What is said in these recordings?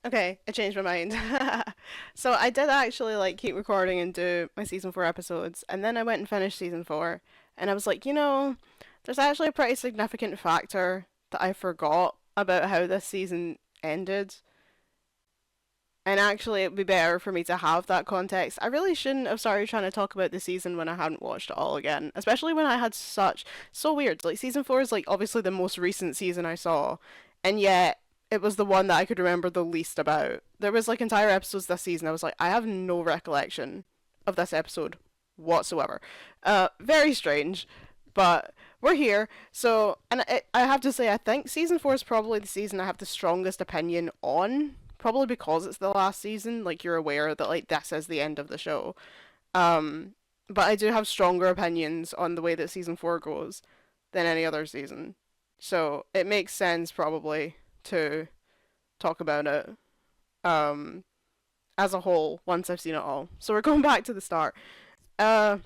Okay, I changed my mind. So I did actually like keep recording and do my season 4 episodes, and then I went and finished season 4, and I was like, there's actually a pretty significant factor that I forgot about how this season ended. And actually, it'd be better for me to have that context. I really shouldn't have started trying to talk about the season when I hadn't watched it all again, especially when I had so weird. Like season 4 is like obviously the most recent season I saw, and yet it was the one that I could remember the least about. There was like entire episodes this season. I was like, I have no recollection of this episode whatsoever. Very strange, but we're here. So, and I have to say, I think season 4 is probably the season I have the strongest opinion on, probably because it's the last season. Like you're aware that like this is the end of the show. Um, but I do have stronger opinions on the way that season 4 goes than any other season. So it makes sense probably to talk about it um as a whole once I've seen it all. So we're going back to the start. Uh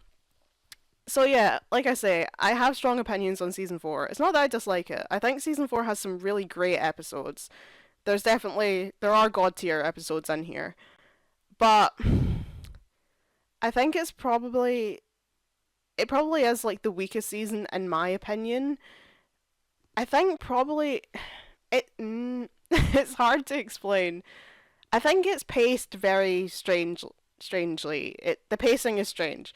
so yeah, like I say, I have strong opinions on season 4. It's not that I dislike it. I think season 4 has some really great episodes. There are god tier episodes in here. But I think it probably is like the weakest season in my opinion. I think probably it's hard to explain. I think it's paced very strangely. The pacing is strange.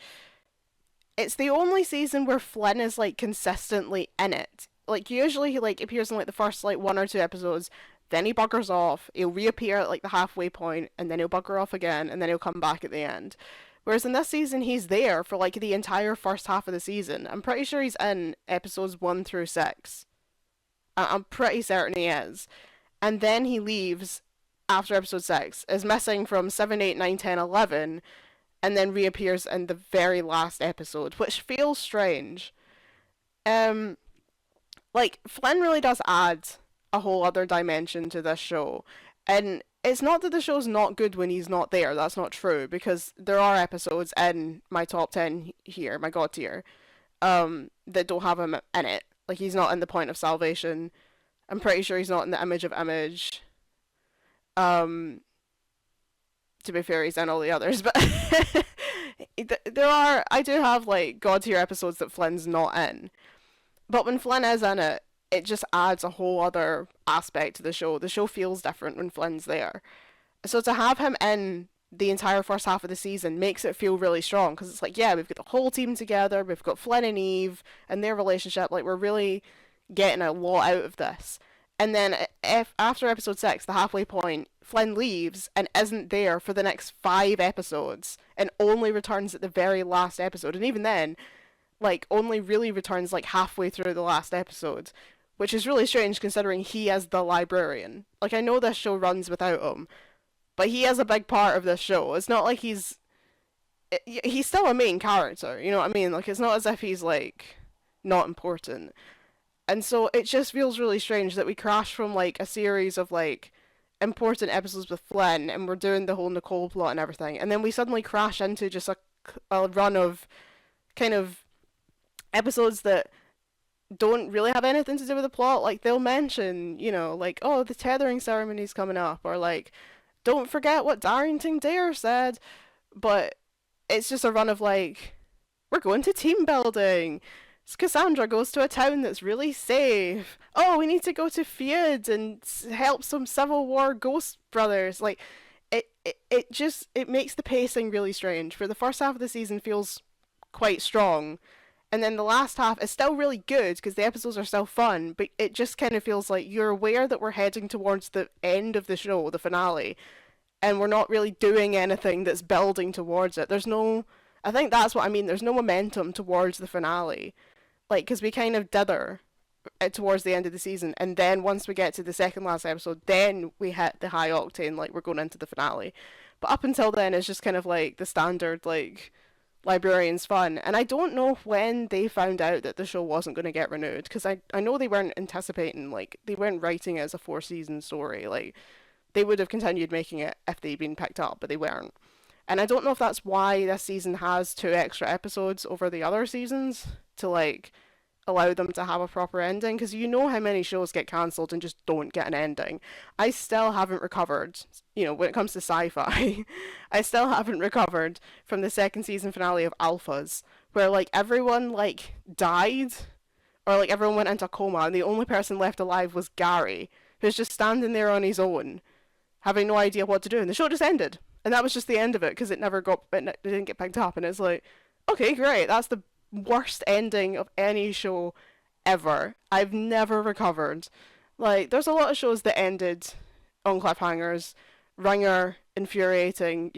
It's the only season where Flynn is like consistently in it. Like usually he like appears in like the first like one or two episodes, then he buggers off. He'll reappear at like the halfway point, and then he'll bugger off again, and then he'll come back at the end. Whereas in this season, he's there for like the entire first half of the season. I'm pretty sure he's in episodes 1 through 6. I'm pretty certain he is. And then he leaves after episode 6, is missing from 7, 8, 9, 10, 11, and then reappears in the very last episode, which feels strange. Um, like Flynn really does add a whole other dimension to this show, and it's not that the show's not good when he's not there. That's not true because there are episodes in my top 10 here, my god tier, that don't have him in it. Like he's not in the point of salvation. I'm pretty sure he's not in the image of image. Um, to be fair, he's in all the others, but I do have like god tier episodes that Flynn's not in. But when Flynn is in it, it just adds a whole other aspect to the show. The show feels different when Flynn's there. So to have him in the entire first half of the season makes it feel really strong because it's like, yeah, we've got the whole team together, we've got Flynn and Eve and their relationship, like we're really getting a lot out of this. And then if after episode 6, the halfway point, Flynn leaves and isn't there for the next 5 episodes and only returns at the very last episode. And even then, like only really returns like halfway through the last episode, which is really strange considering he is the librarian. Like I know this show runs without him, but he is a big part of this show. It's not like he's still a main character, you know what I mean? Like it's not as if he's like not important. And so it just feels really strange that we crash from like a series of like important episodes with Flynn and we're doing the whole Nicole plot and everything, and then we suddenly crash into just a run of kind of episodes that don't really have anything to do with the plot. Like they'll mention, like, oh, the tethering ceremony's coming up, or like, don't forget what Darrington Dare said. But it's just a run of like, we're going to team building. Cassandra goes to a town that's really safe. Oh, we need to go to Feud and help some Civil War ghost brothers. Like, it makes the pacing really strange. For the first half of the season feels quite strong, and then the last half is still really good because the episodes are still fun, but it just kind of feels like you're aware that we're heading towards the end of the show, the finale, and we're not really doing anything that's building towards it. I think that's what I mean. There's no momentum towards the finale. Like, because we kind of dither towards the end of the season, and then once we get to the second last episode, then we hit the high octane, like, we're going into the finale. But up until then, it's just kind of like the standard, like, Librarians fun. And I don't know when they found out that the show wasn't going to get renewed, because I know they weren't anticipating, like, they weren't writing it as a 4 season story. Like, they would have continued making it if they'd been picked up, but they weren't. And I don't know if that's why this season has 2 extra episodes over the other seasons to, like, allow them to have a proper ending, because you know how many shows get cancelled and just don't get an ending. I still haven't recovered, when it comes to sci-fi, I still haven't recovered from the second season finale of Alphas, where like everyone like died, or like everyone went into a coma, and the only person left alive was Gary, who's just standing there on his own, having no idea what to do, and the show just ended. And that was just the end of it because it didn't get picked up. And it's like, okay, great, that's the worst ending of any show ever. I've never recovered. Like, there's a lot of shows that ended on cliffhangers. Ringer, infuriating,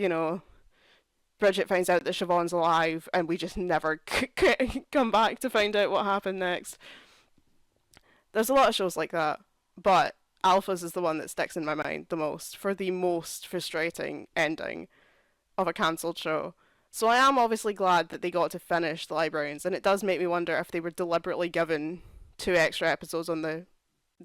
Bridget finds out that Siobhan's alive, and we just never come back to find out what happened next. There's a lot of shows like that, but Alphas is the one that sticks in my mind the most for the most frustrating ending of a cancelled show. So I am obviously glad that they got to finish the Librarians, and it does make me wonder if they were deliberately given 2 extra episodes on the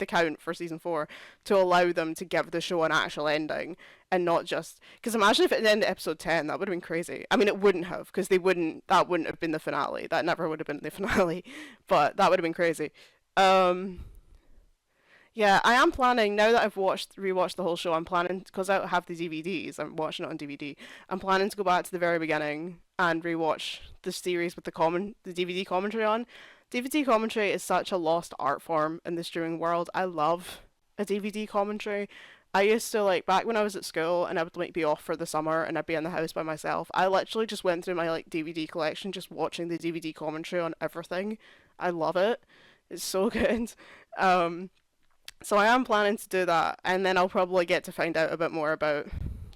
count for season 4 to allow them to give the show an actual ending and not just because imagine if it ended at episode 10. That would have been crazy. I mean, it wouldn't have, because that wouldn't have been the finale. That never would have been the finale, but that would have been crazy. um yeah, I am planning, now that I've rewatched the whole show, I'm planning, because I have the DVDs, I'm watching it on DVD. I'm planning to go back to the very beginning and rewatch the series with the DVD commentary on. DVD commentary is such a lost art form in the streaming world. I love a DVD commentary. I used to, like, back when I was at school and I would like be off for the summer and I'd be in the house by myself, I literally just went through my like DVD collection just watching the DVD commentary on everything. I love it. It's so good. Um so I am planning to do that, and then I'll probably get to find out a bit more about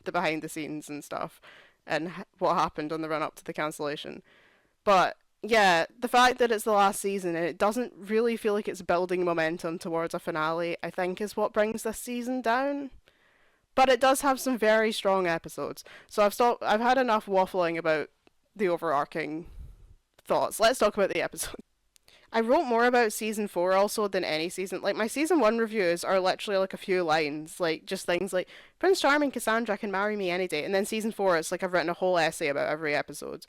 the behind the scenes and stuff, and what happened on the run up to the cancellation. But yeah, the fact that it's the last season and it doesn't really feel like it's building momentum towards a finale, I think is what brings this season down. But it does have some very strong episodes. So I've had enough waffling about the overarching thoughts. Let's talk about the episode. I wrote more about season 4 also than any season. Like, my season 1 reviews are literally like a few lines, like just things like Prince Charming Cassandra can marry me any day. And then season 4 it's like I've written a whole essay about every episode,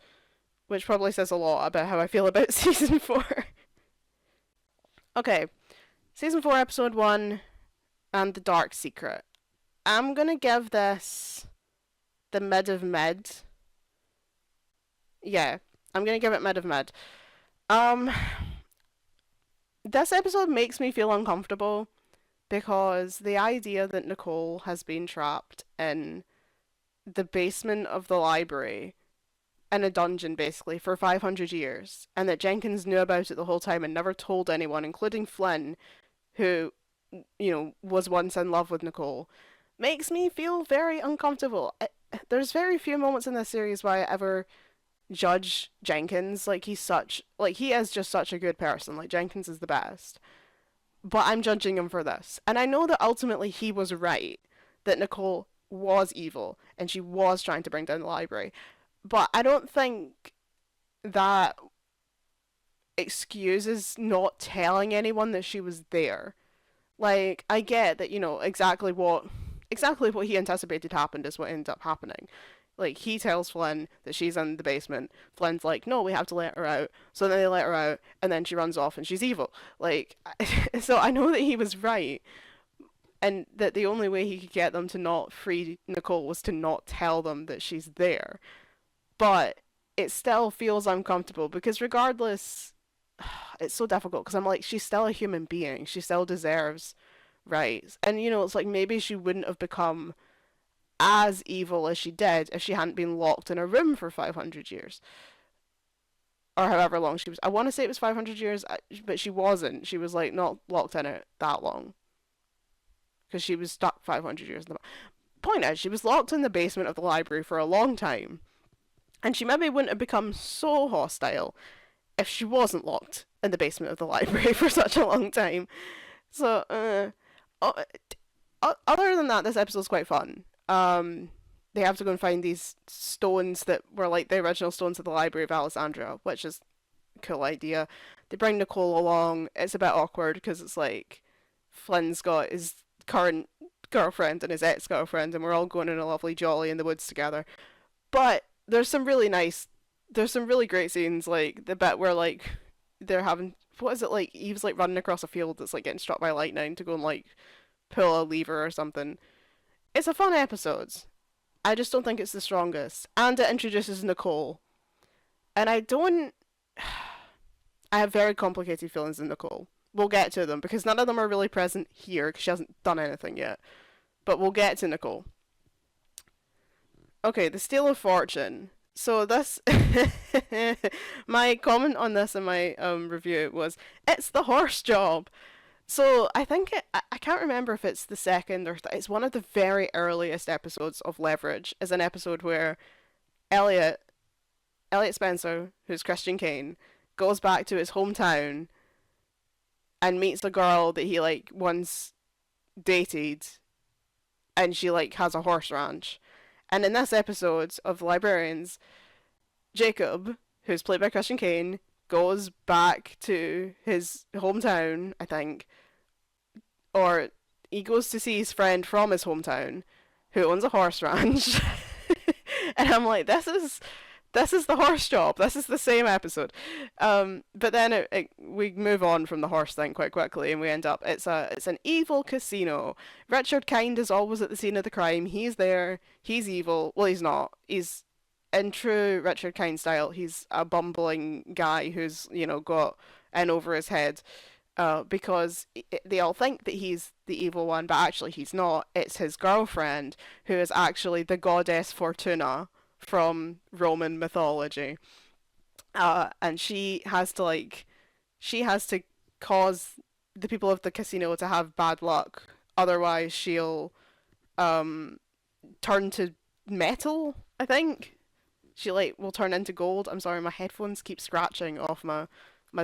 which probably says a lot about how I feel about season 4. Okay, season 4 episode 1 and The Dark Secret. I'm going to give this the mid of mid. Yeah, I'm going to give it mid of mid. Um this episode makes me feel uncomfortable because the idea that Nicole has been trapped in the basement of the library, in a dungeon basically, for 500 years, and that Jenkins knew about it the whole time and never told anyone, including Flynn, who, was once in love with Nicole, makes me feel very uncomfortable. There's very few moments in this series where I ever judge Jenkins. Like, he is just such a good person. Like, Jenkins is the best. But I'm judging him for this. And I know that ultimately he was right, that Nicole was evil and she was trying to bring down the library. But I don't think that excuses not telling anyone that she was there. Like, I get that, exactly what he anticipated happened is what ended up happening. Like, he tells Flynn that she's in the basement. Flynn's like, no, we have to let her out. So then they let her out, and then she runs off and she's evil. Like, so I know that he was right, and that the only way he could get them to not free Nicole was to not tell them that she's there. But it still feels uncomfortable because regardless, it's so difficult because I'm like, she's still a human being. She still deserves rights. And, it's like maybe she wouldn't have become as evil as she did if she hadn't been locked in a room for 500 years. Or however long she was. I want to say it was 500 years, but she wasn't. She was, like, not locked in it that long. Because she was stuck 500 years in the... Point is, she was locked in the basement of the library for a long time. And she maybe wouldn't have become so hostile if she wasn't locked in the basement of the library for such a long time. So, other than that, this episode's quite fun. They have to go and find these stones that were like the original stones of the Library of Alexandria, which is a cool idea. They bring Nicole along. It's a bit awkward because it's like Flynn's got his current girlfriend and his ex-girlfriend, and we're all going on a lovely jolly in the woods together. But there's some really great scenes, like the bit where like they're having what is it like? Eve's like running across a field that's like getting struck by lightning to go and like pull a lever or something. It's a fun episode. I just don't think it's the strongest. And it introduces Nicole. And I don't. I have very complicated feelings in Nicole. We'll get to them because none of them are really present here because she hasn't done anything yet. But we'll get to Nicole. Okay, the Steal of Fortune. So this, my comment on this in my review was, it's the horse job. So I think I can't remember if it's the second or it's one of the very earliest episodes of Leverage. Is an episode where Elliot Elliot Spencer, who's Christian Kane, goes back to his hometown and meets a girl that he like once dated, and she like has a horse ranch. And in this episode of the Librarians, Jacob, who's played by Christian Kane, goes back to his hometown, I think, or he goes to see his friend from his hometown who owns a horse ranch. And I'm like, this is the horse job. This is the same episode. But then we move on from the horse thing quite quickly, and we end up it's an evil casino. Richard Kind is always at the scene of the crime. He's there. He's evil. Well, he's not. He's in true Richard Kind style. He's a bumbling guy who's got in over his head. Because they all think that he's the evil one, but actually he's not. It's his girlfriend, who is actually the goddess Fortuna from Roman mythology. And she has to cause the people of the casino to have bad luck. Otherwise, she'll um turn to metal, I think. She like will turn into gold. I'm sorry, my headphones keep scratching off my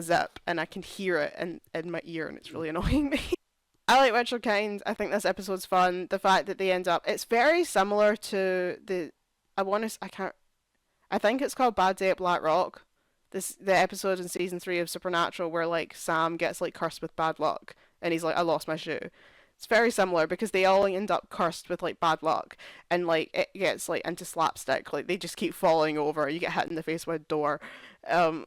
zip, and I can hear it in my ear, and it's really annoying me. I like Richard Kind. I think this episode's fun. The fact that they end up, it's very similar to I can't, I think it's called Bad Day at Black Rock. The episode in season 3 of Supernatural where like Sam gets like cursed with bad luck, and he's like, I lost my shoe. It's very similar because they all end up cursed with like bad luck, and like it gets like into slapstick. Like they just keep falling over. You get hit in the face with a door. Um,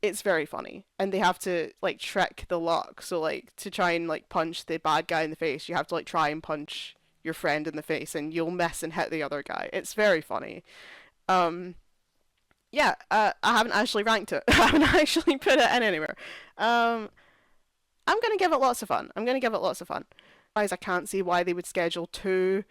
it's very funny, and they have to like trick the luck. So like to try and like punch the bad guy in the face, you have to like try and punch your friend in the face, and you'll miss and hit the other guy. It's very funny. Um, yeah, I haven't actually ranked it. I haven't actually put it in anywhere. Um, I'm gonna give it lots of fun. I'm gonna give it lots of fun. Otherwise, I can't see why they would schedule two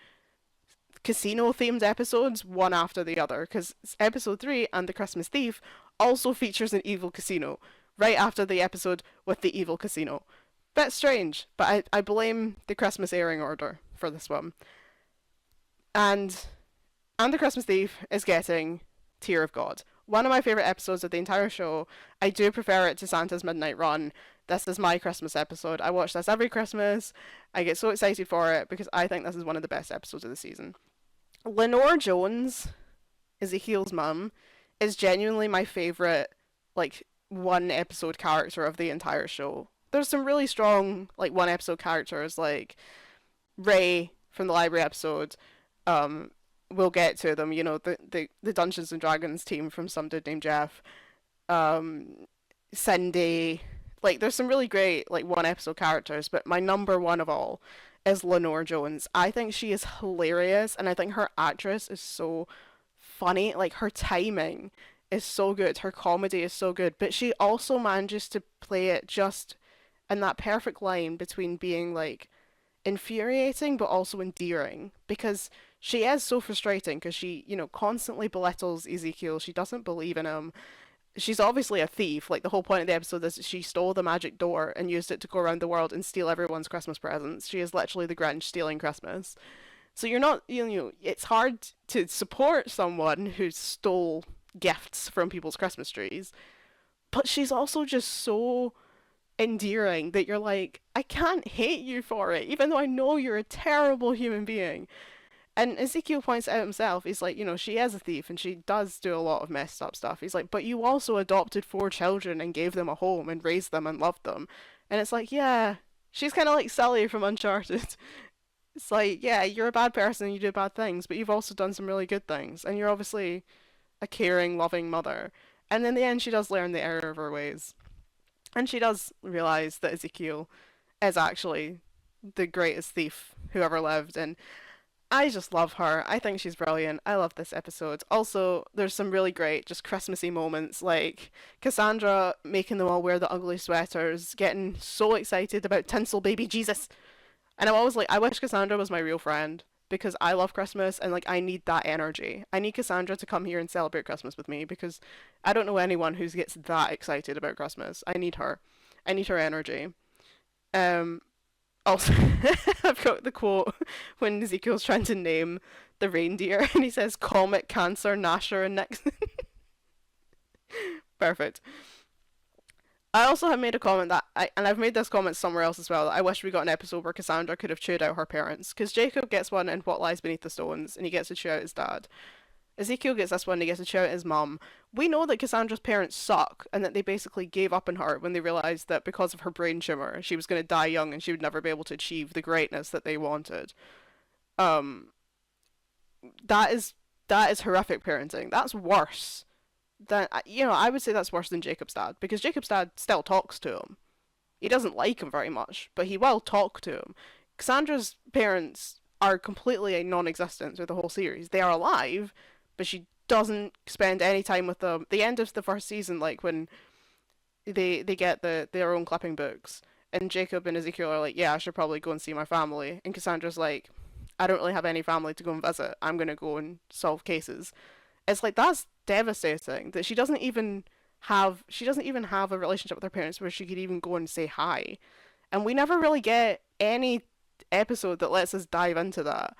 casino themed episodes one after the other, because episode 3 and the Christmas Thief also features an evil casino right after the episode with the evil casino. Bit strange, but I blame the Christmas airing order for this one. And the Christmas Thief is getting Tear of God. One of my favourite episodes of the entire show. I do prefer it to Santa's Midnight Run. This is my Christmas episode. I watch this every Christmas. I get so excited for it because I think this is one of the best episodes of the season. Lenore Jones, Ezekiel's mum, is genuinely my favourite, like, one episode character of the entire show. There's some really strong, like, one episode characters, like Ray from the library episode. We'll get to them, the Dungeons and Dragons team from some dude named Jeff. Cindy. Like, there's some really great, like, one episode characters, but my number one of all is Lenore Jones. I think she is hilarious, and I think her actress is so funny. Like, her timing is so good, her comedy is so good, but she also manages to play it just in that perfect line between being, like, infuriating but also endearing, because she is so frustrating because she, constantly belittles Ezekiel. She doesn't believe in him. She's obviously a thief. Like, the whole point of the episode is that she stole the magic door and used it to go around the world and steal everyone's Christmas presents. She is literally the Grinch stealing Christmas. So you're not, it's hard to support someone who stole gifts from people's Christmas trees. But she's also just so endearing that you're like, I can't hate you for it, even though I know you're a terrible human being. And Ezekiel points out himself, he's like, she is a thief and she does do a lot of messed up stuff. He's like, but you also adopted 4 children and gave them a home and raised them and loved them. And it's like, yeah, she's kind of like Sully from Uncharted. It's like, yeah, you're a bad person and you do bad things, but you've also done some really good things. And you're obviously a caring, loving mother. And in the end, she does learn the error of her ways. And she does realize that Ezekiel is actually the greatest thief who ever lived, and I just love her. I think she's brilliant. I love this episode. Also, there's some really great, just Christmassy moments, like Cassandra making them all wear the ugly sweaters, getting so excited about tinsel baby Jesus. And I'm always like, I wish Cassandra was my real friend because I love Christmas and like I need that energy. I need Cassandra to come here and celebrate Christmas with me because I don't know anyone who gets that excited about Christmas. I need her. I need her energy. Um, Also, I've got the quote when Ezekiel's trying to name the reindeer, and he says Comet, Cancer, Nasher, and Nixon. Perfect. I also have made a comment and I've made this comment somewhere else as well. That I wish we got an episode where Cassandra could have chewed out her parents, because Jacob gets one in What Lies Beneath the Stones, and he gets to chew out his dad. Ezekiel gets this one, and he gets to chew out his mum. We know that Cassandra's parents suck, and that they basically gave up on her when they realised that because of her brain tumour, she was going to die young and she would never be able to achieve the greatness that they wanted. Um, that is that is horrific parenting. That's worse than I would say that's worse than Jacob's dad because Jacob's dad still talks to him. He doesn't like him very much, but he will talk to him. Cassandra's parents are completely non-existent through the whole series. They are alive, but she doesn't spend any time with them. The end of the first season, like when they get their own clipping books, and Jacob and Ezekiel are like, "Yeah, I should probably go and see my family," and Cassandra's like, "I don't really have any family to go and visit. I'm gonna go and solve cases." It's like that's devastating that she doesn't even have a relationship with her parents where she could even go and say hi. And we never really get any episode that lets us dive into that.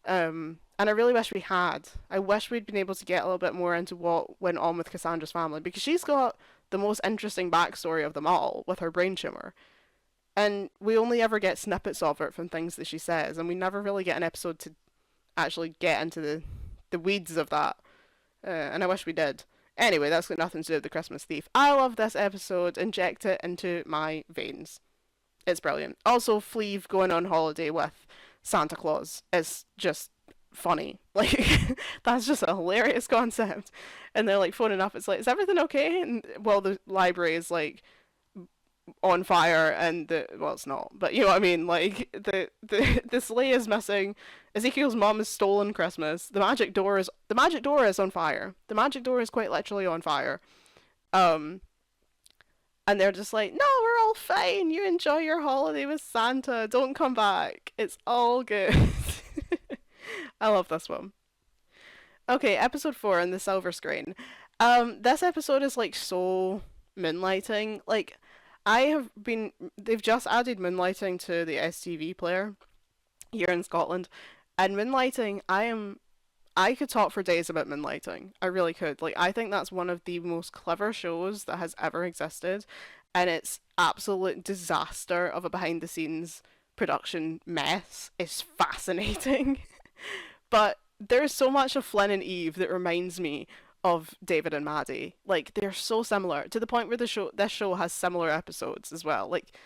And I really wish we had. I wish we'd been able to get a little bit more into what went on with Cassandra's family because she's got the most interesting backstory of them all with her brain tumor. And we only ever get snippets of it from things that she says, and we never really get an episode to actually get into the weeds of that. And I wish we did. Anyway, that's got nothing to do with the Christmas Thief. I love this episode. Inject it into my veins. It's brilliant. Also, Fleave going on holiday with Santa Claus is just funny. Like, that's just a hilarious concept. And they're like phoning up. It's like, is everything okay? And well, the library is like on fire, and it's not, but you know what I mean. Like the sleigh is missing. Ezekiel's mom has stolen Christmas. The magic door is on fire. The magic door is quite literally on fire. Um, and they're just like, no, we're all fine. You enjoy your holiday with Santa. Don't come back. It's all good. I love this one. Okay, episode 4 in the silver screen. This episode is like so moonlighting. Like, they've just added moonlighting to the STV player here in Scotland, and moonlighting, I could talk for days about moonlighting. I really could. Like, I think that's one of the most clever shows that has ever existed, and its absolute disaster of a behind the scenes production mess is fascinating. But there's so much of Flynn and Eve that reminds me of David and Maddie. Like they're so similar to the point where this show has similar episodes as well. Like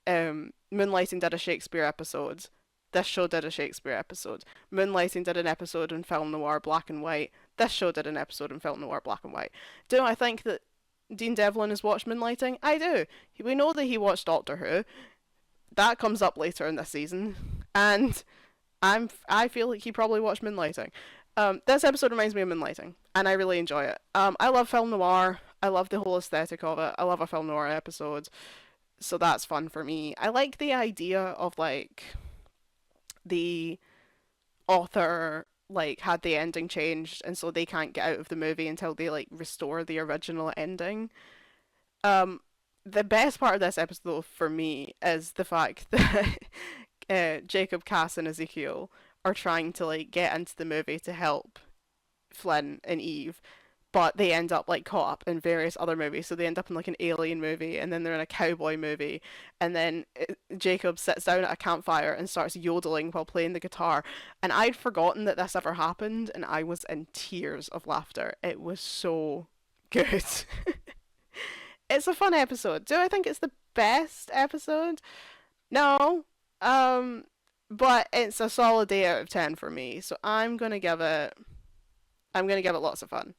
Moonlighting did a Shakespeare episode. This show did a Shakespeare episode. Moonlighting did an episode in film noir black and white. This show did an episode in film noir black and white. Do I think that Dean Devlin has watched Moonlighting? I do. We know that he watched Doctor Who. That comes up later in this season, and I feel like he probably watched Moonlighting. This episode reminds me of Moonlighting, and I really enjoy it. I love film noir. I love the whole aesthetic of it. I love a film noir episode, so that's fun for me. I like the idea of like the author like had the ending changed, and so they can't get out of the movie until they like restore the original ending. Um, the best part of this episode for me is the fact that Jacob, Cass, and Ezekiel are trying to like get into the movie to help Flynn and Eve, but they end up like caught up in various other movies. So they end up in like an alien movie, and then they're in a cowboy movie, and then Jacob sits down at a campfire and starts yodeling while playing the guitar. And I'd forgotten that this ever happened, and I was in tears of laughter. It was so good. It's a fun episode. Do I think it's the best episode? No. Um, but it's a solid 8 out of 10 for me. So I'm gonna give it lots of fun.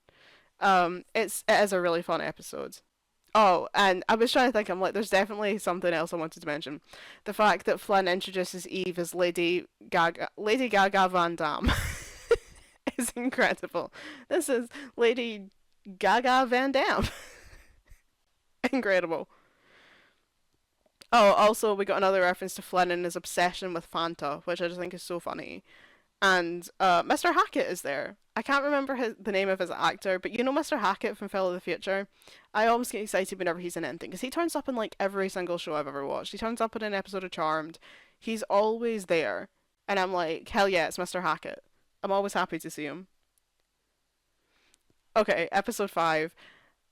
It is a really fun episode. Oh, and I was trying to think, I'm like, there's definitely something else I wanted to mention. The fact that Flynn introduces Eve as Lady Gaga Van Damme is incredible. This is Lady Gaga Van Damme. Incredible. Oh, also, we got another reference to Flynn and his obsession with Fanta, which I just think is so funny. And Mr. Hackett is there. I can't remember the name of his actor, but you know Mr. Hackett from Phil of the Future? I always get excited whenever he's in anything, because he turns up in like every single show I've ever watched. He turns up in an episode of Charmed. He's always there. And I'm like, hell yeah, it's Mr. Hackett. I'm always happy to see him. Okay, episode 5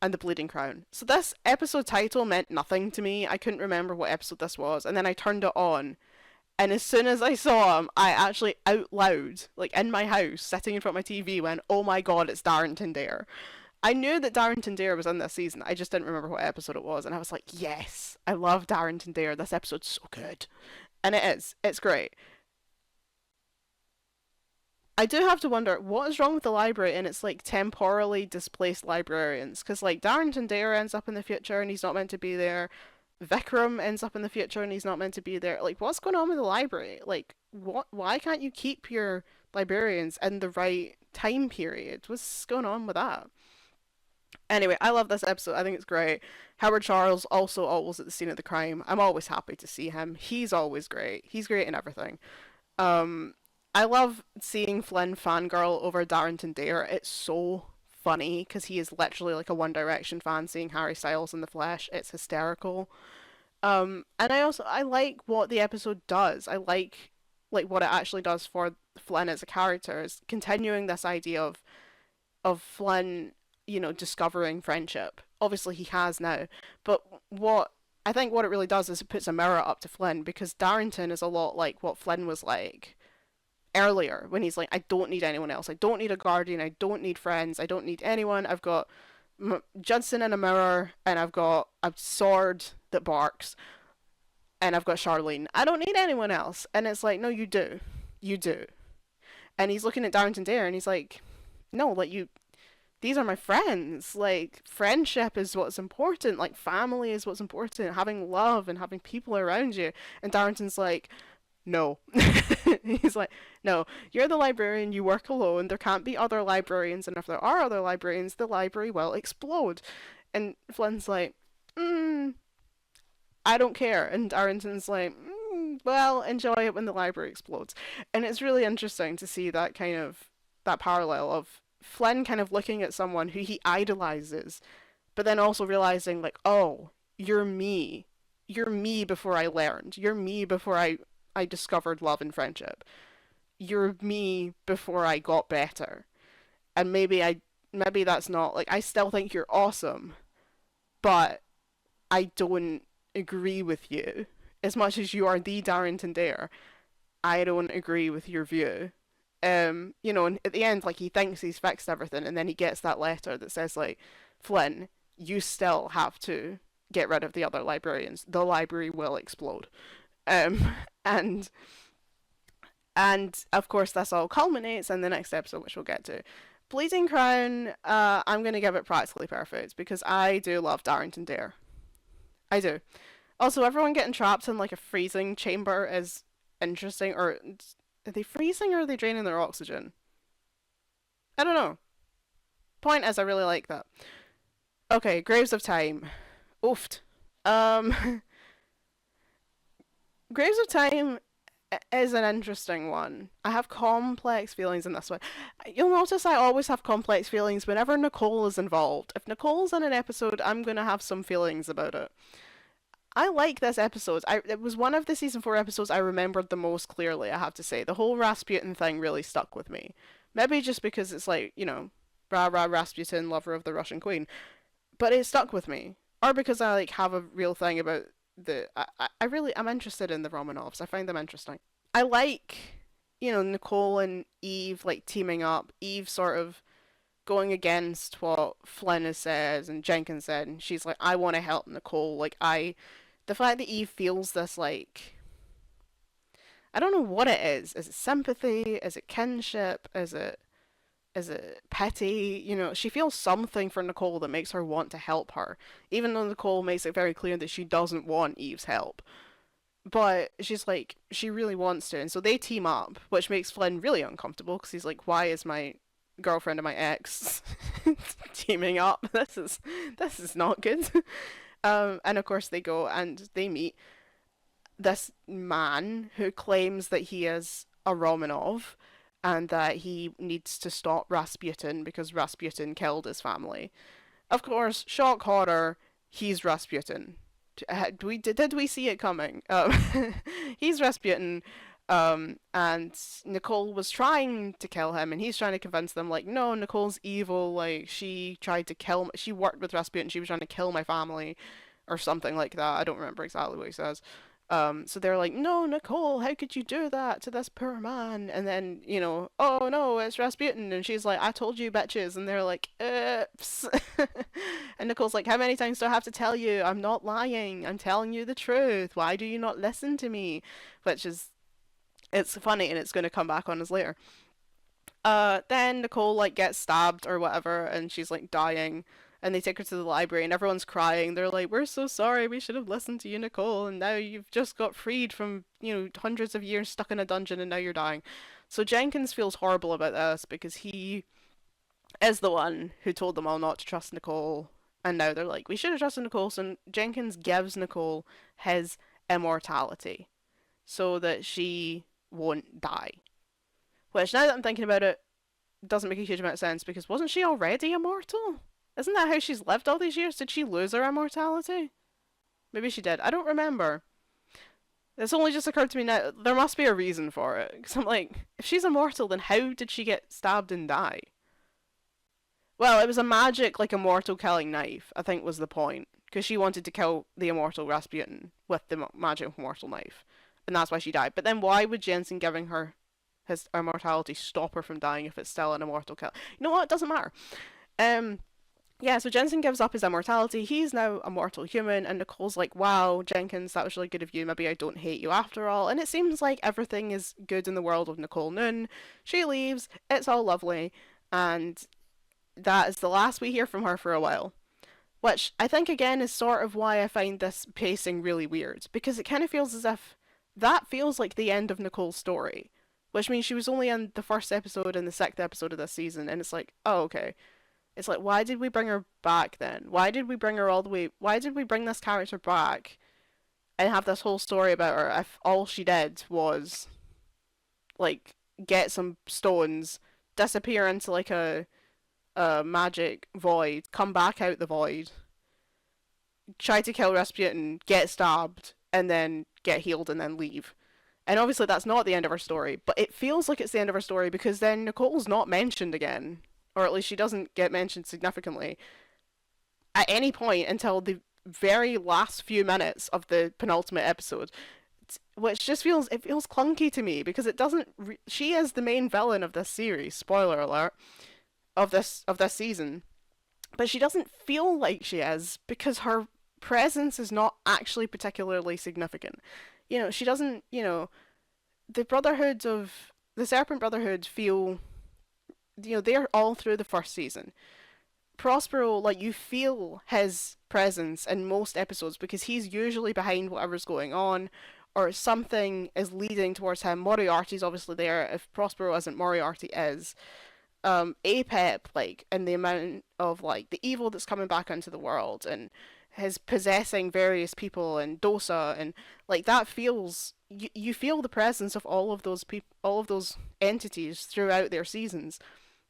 and the Bleeding Crown. So this episode title meant nothing to me. I couldn't remember what episode this was, and then I turned it on, and as soon as I saw him, I actually out loud, like in my house, sitting in front of my TV, went, "Oh my god, it's Darrington Dare." I knew that Darrington Dare was in this season. I just didn't remember what episode it was, and I was like, "Yes, I love Darrington Dare. This episode's so good," and it is. It's great. I do have to wonder what is wrong with the library and it's like temporally displaced librarians because like Darrington Dare ends up in the future and he's not meant to be there. Vikram ends up in the future and he's not meant to be there. Like what's going on with the library? Like what? Why can't you keep your librarians in the right time period? What's going on with that? Anyway, I love this episode. I think it's great. Howard Charles also always at the scene of the crime. I'm always happy to see him. He's always great. He's great in everything. Um, I love seeing Flynn fangirl over Darrington Dare. It's so funny because he is literally like a One Direction fan seeing Harry Styles in the flesh. It's hysterical. And I like what the episode does. I like what it actually does for Flynn as a character is continuing this idea of Flynn, discovering friendship. Obviously he has now, but what I think what it really does is it puts a mirror up to Flynn because Darrington is a lot like what Flynn was like earlier when he's like, I don't need anyone else. I don't need a guardian. I don't need friends. I don't need anyone. I've got Judson in a mirror and I've got a sword that barks and I've got Charlene. I don't need anyone else. And it's like, no, you do. You do. And he's looking at Darrington Dare and he's like, no, like these are my friends. Like, friendship is what's important. Like, family is what's important. Having love and having people around you. And Darrington's like, no. He's like, no, you're the librarian, you work alone, there can't be other librarians, and if there are other librarians, the library will explode. And Flynn's like, I don't care. And Darrington's like, well, enjoy it when the library explodes. And it's really interesting to see that parallel of Flynn kind of looking at someone who he idolizes, but then also realizing, like, oh, you're me. You're me before I learned. You're me before I discovered love and friendship. You're me before I got better. And maybe that's not like I still think you're awesome, but I don't agree with you. As much as you are the Darrington Dare, I don't agree with your view. And at the end, like he thinks he's fixed everything, and then he gets that letter that says like, Flynn, you still have to get rid of the other librarians. The library will explode. Um, and and of course this all culminates in the next episode, which we'll get to. Bleeding Crown, I'm gonna give it practically perfect because I do love Darrington Dare. I do. Also, everyone getting trapped in like a freezing chamber is interesting. Or are they freezing or are they draining their oxygen? I don't know. Point is, I really like that. Okay, Graves of Time. Oofed. Um, Graves of Time is an interesting one. I have complex feelings in this one. You'll notice I always have complex feelings whenever Nicole is involved. If Nicole's in an episode, I'm gonna have some feelings about it. I like this episode. It was one of the season 4 episodes I remembered the most clearly, I have to say. The whole Rasputin thing really stuck with me. Maybe just because it's like, rah rah Rasputin, lover of the Russian queen. But it stuck with me. Or because I like have a real thing about I'm interested in the Romanovs. I find them interesting. I like, Nicole and Eve like teaming up. Eve sort of going against what Flynn has said and Jenkins said, and she's like, I want to help Nicole. The fact that Eve feels this like, I don't know what it is. Is it sympathy? Is it kinship? Is it? is it petty? She feels something for Nicole that makes her want to help her, even though Nicole makes it very clear that she doesn't want Eve's help. But she's like, she really wants to, and so they team up, which makes Flynn really uncomfortable because he's like, why is my girlfriend and my ex teaming up? This is not good. And of course they go and they meet this man who claims that he is a Romanov and that he needs to stop Rasputin because Rasputin killed his family. Of course, shock horror, he's Rasputin. Did we see it coming? He's Rasputin, and Nicole was trying to kill him, and he's trying to convince them, like, no, Nicole's evil. Like, she tried to kill. She worked with Rasputin. She was trying to kill my family, or something like that. I don't remember exactly what he says. So they're like, no, Nicole, how could you do that to this poor man? And then, oh no, it's Rasputin. And she's like, I told you, bitches. And they're like, oops. And Nicole's like, how many times do I have to tell you? I'm not lying. I'm telling you the truth. Why do you not listen to me? Which is, it's funny and it's going to come back on us later. Then Nicole like gets stabbed or whatever, and she's like dying. And they take her to the library, and everyone's crying. They're like, "We're so sorry. We should have listened to you, Nicole. And now you've just got freed from hundreds of years stuck in a dungeon, and now you're dying." So Jenkins feels horrible about this because he is the one who told them all not to trust Nicole. And now they're like, "We should have trusted Nicole." So Jenkins gives Nicole his immortality so that she won't die. Which, now that I'm thinking about it, doesn't make a huge amount of sense because wasn't she already immortal? Isn't that how she's lived all these years? Did she lose her immortality? Maybe she did. I don't remember. It's only just occurred to me now. There must be a reason for it. Because I'm like, if she's immortal, then how did she get stabbed and die? Well, it was a magic, like, immortal killing knife, I think was the point. Because she wanted to kill the immortal Rasputin with the magic immortal knife. And that's why she died. But then why would Jensen giving her his immortality stop her from dying if it's still an immortal kill? You know what? It doesn't matter. Um, yeah, so Jensen gives up his immortality. He's now a mortal human, and Nicole's like, wow, Jenkins, that was really good of you. Maybe I don't hate you after all. And it seems like everything is good in the world of Nicole Noon. She leaves, it's all lovely, and that is the last we hear from her for a while. Which I think, again, is sort of why I find this pacing really weird, because it kind of feels as if that feels like the end of Nicole's story. Which means she was only in the first episode and the sixth episode of this season, and it's like, oh, okay. It's like, why did we bring her back then? Why did we bring her all the way? Why did we bring this character back and have this whole story about her if all she did was, like, get some stones, disappear into, like, a magic void, come back out the void, try to kill Rasputin, get stabbed, and then get healed and then leave? And obviously that's not the end of her story, but it feels like it's the end of her story because then Nicole's not mentioned again, or at least she doesn't get mentioned significantly at any point until the very last few minutes of the penultimate episode, which just feels clunky to me because it doesn't. She is the main villain of this series. Spoiler alert of this season, but she doesn't feel like she is because her presence is not actually particularly significant. She doesn't. The Brotherhood of the Serpent Brotherhood feel. They're all through the first season. Prospero, like, you feel his presence in most episodes because he's usually behind whatever's going on, or something is leading towards him. Moriarty's obviously there. If Prospero isn't, Moriarty is. Apep, like, and the amount of, like, the evil that's coming back into the world, and his possessing various people, and Dosa, and, like, that feels. You feel the presence of all of those all of those entities throughout their seasons.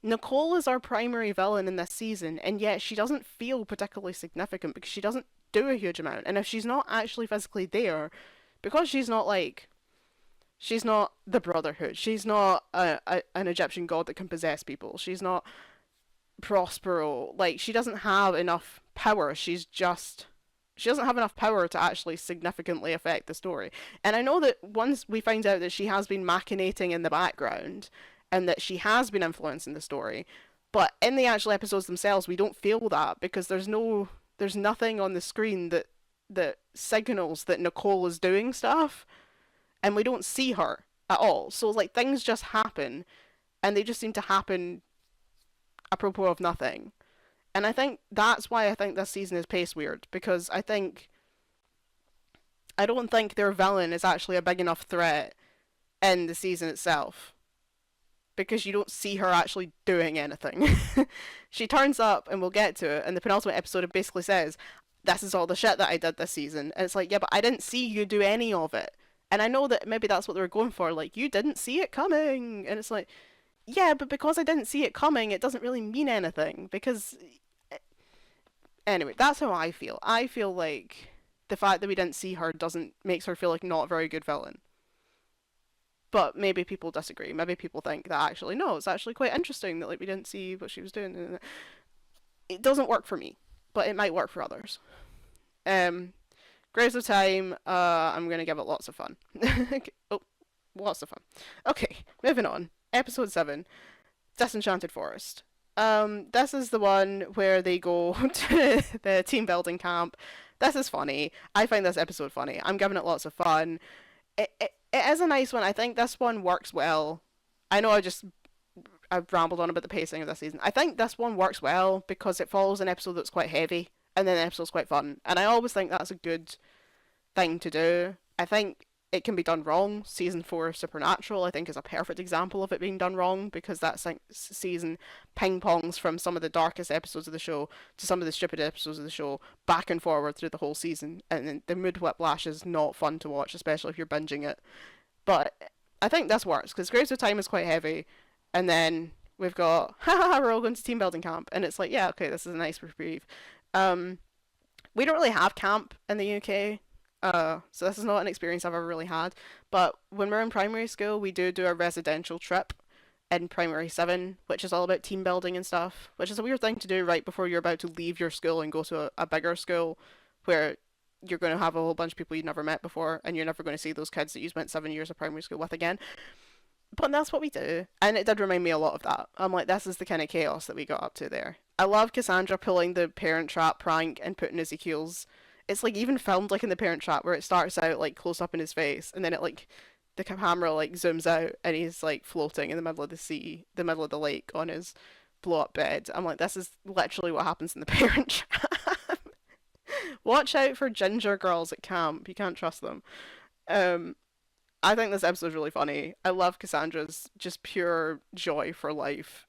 Nicole is our primary villain in this season, and yet she doesn't feel particularly significant because she doesn't do a huge amount. And if she's not actually physically there, because she's not the Brotherhood, she's not an Egyptian god that can possess people, she's not Prospero, like, she doesn't have enough power. She doesn't have enough power to actually significantly affect the story. And I know that once we find out that she has been machinating in the background, and that she has been influencing the story. But in the actual episodes themselves, we don't feel that because there's nothing on the screen that signals that Nicole is doing stuff, and we don't see her at all. So, like, things just happen, and they just seem to happen apropos of nothing. And I think that's why I think this season is paced weird, because I don't think their villain is actually a big enough threat in the season itself, because you don't see her actually doing anything. She turns up, and we'll get to it, and the penultimate episode it basically says, "This is all the shit that I did this season." And it's like, yeah, but I didn't see you do any of it. And I know that maybe that's what they were going for, like, you didn't see it coming. And it's like, yeah, but because I didn't see it coming, it doesn't really mean anything. Because, anyway, that's how I feel. I feel like the fact that we didn't see her doesn't makes her feel like not a very good villain. But maybe people disagree. Maybe people think that actually no, it's actually quite interesting that like we didn't see what she was doing. It doesn't work for me, but it might work for others. Um, Graves of Time. I'm gonna give it lots of fun. Oh, lots of fun. Okay, moving on. Episode 7, Disenchanted Forest. This is the one where they go to the team building camp. This is funny. I find this episode funny. I'm giving it lots of fun. It is a nice one. I think this one works well. I know I've rambled on about the pacing of this season. I think this one works well because it follows an episode that's quite heavy and then the episode's quite fun. And I always think that's a good thing to do. I think it can be done wrong. Season 4 of Supernatural, I think, is a perfect example of it being done wrong because that season ping pongs from some of the darkest episodes of the show to some of the stupid episodes of the show back and forward through the whole season. And then the mood whiplash is not fun to watch, especially if you're binging it. But I think this works because Graves of Time is quite heavy. And then we've got, haha, we're all going to team building camp. And it's like, yeah, okay, this is a nice reprieve. Um, we don't really have camp in the UK. So this is not an experience I've ever really had. But when we're in primary school, we do a residential trip in primary 7, which is all about team building and stuff, which is a weird thing to do right before you're about to leave your school and go to a bigger school where you're going to have a whole bunch of people you've never met before and you're never going to see those kids that you spent 7 years of primary school with again. But that's what we do. And it did remind me a lot of that. I'm like, this is the kind of chaos that we got up to there. I love Cassandra pulling the Parent Trap prank and putting Ezekiel's. It's like even filmed like in the Parent Trap where it starts out like close up in his face and then it like the camera like zooms out and he's like floating in the middle of the sea, the middle of the lake on his blow up bed. I'm like, this is literally what happens in the Parent Trap. Watch out for ginger girls at camp. You can't trust them. Um, I think this episode's really funny. I love Cassandra's just pure joy for life,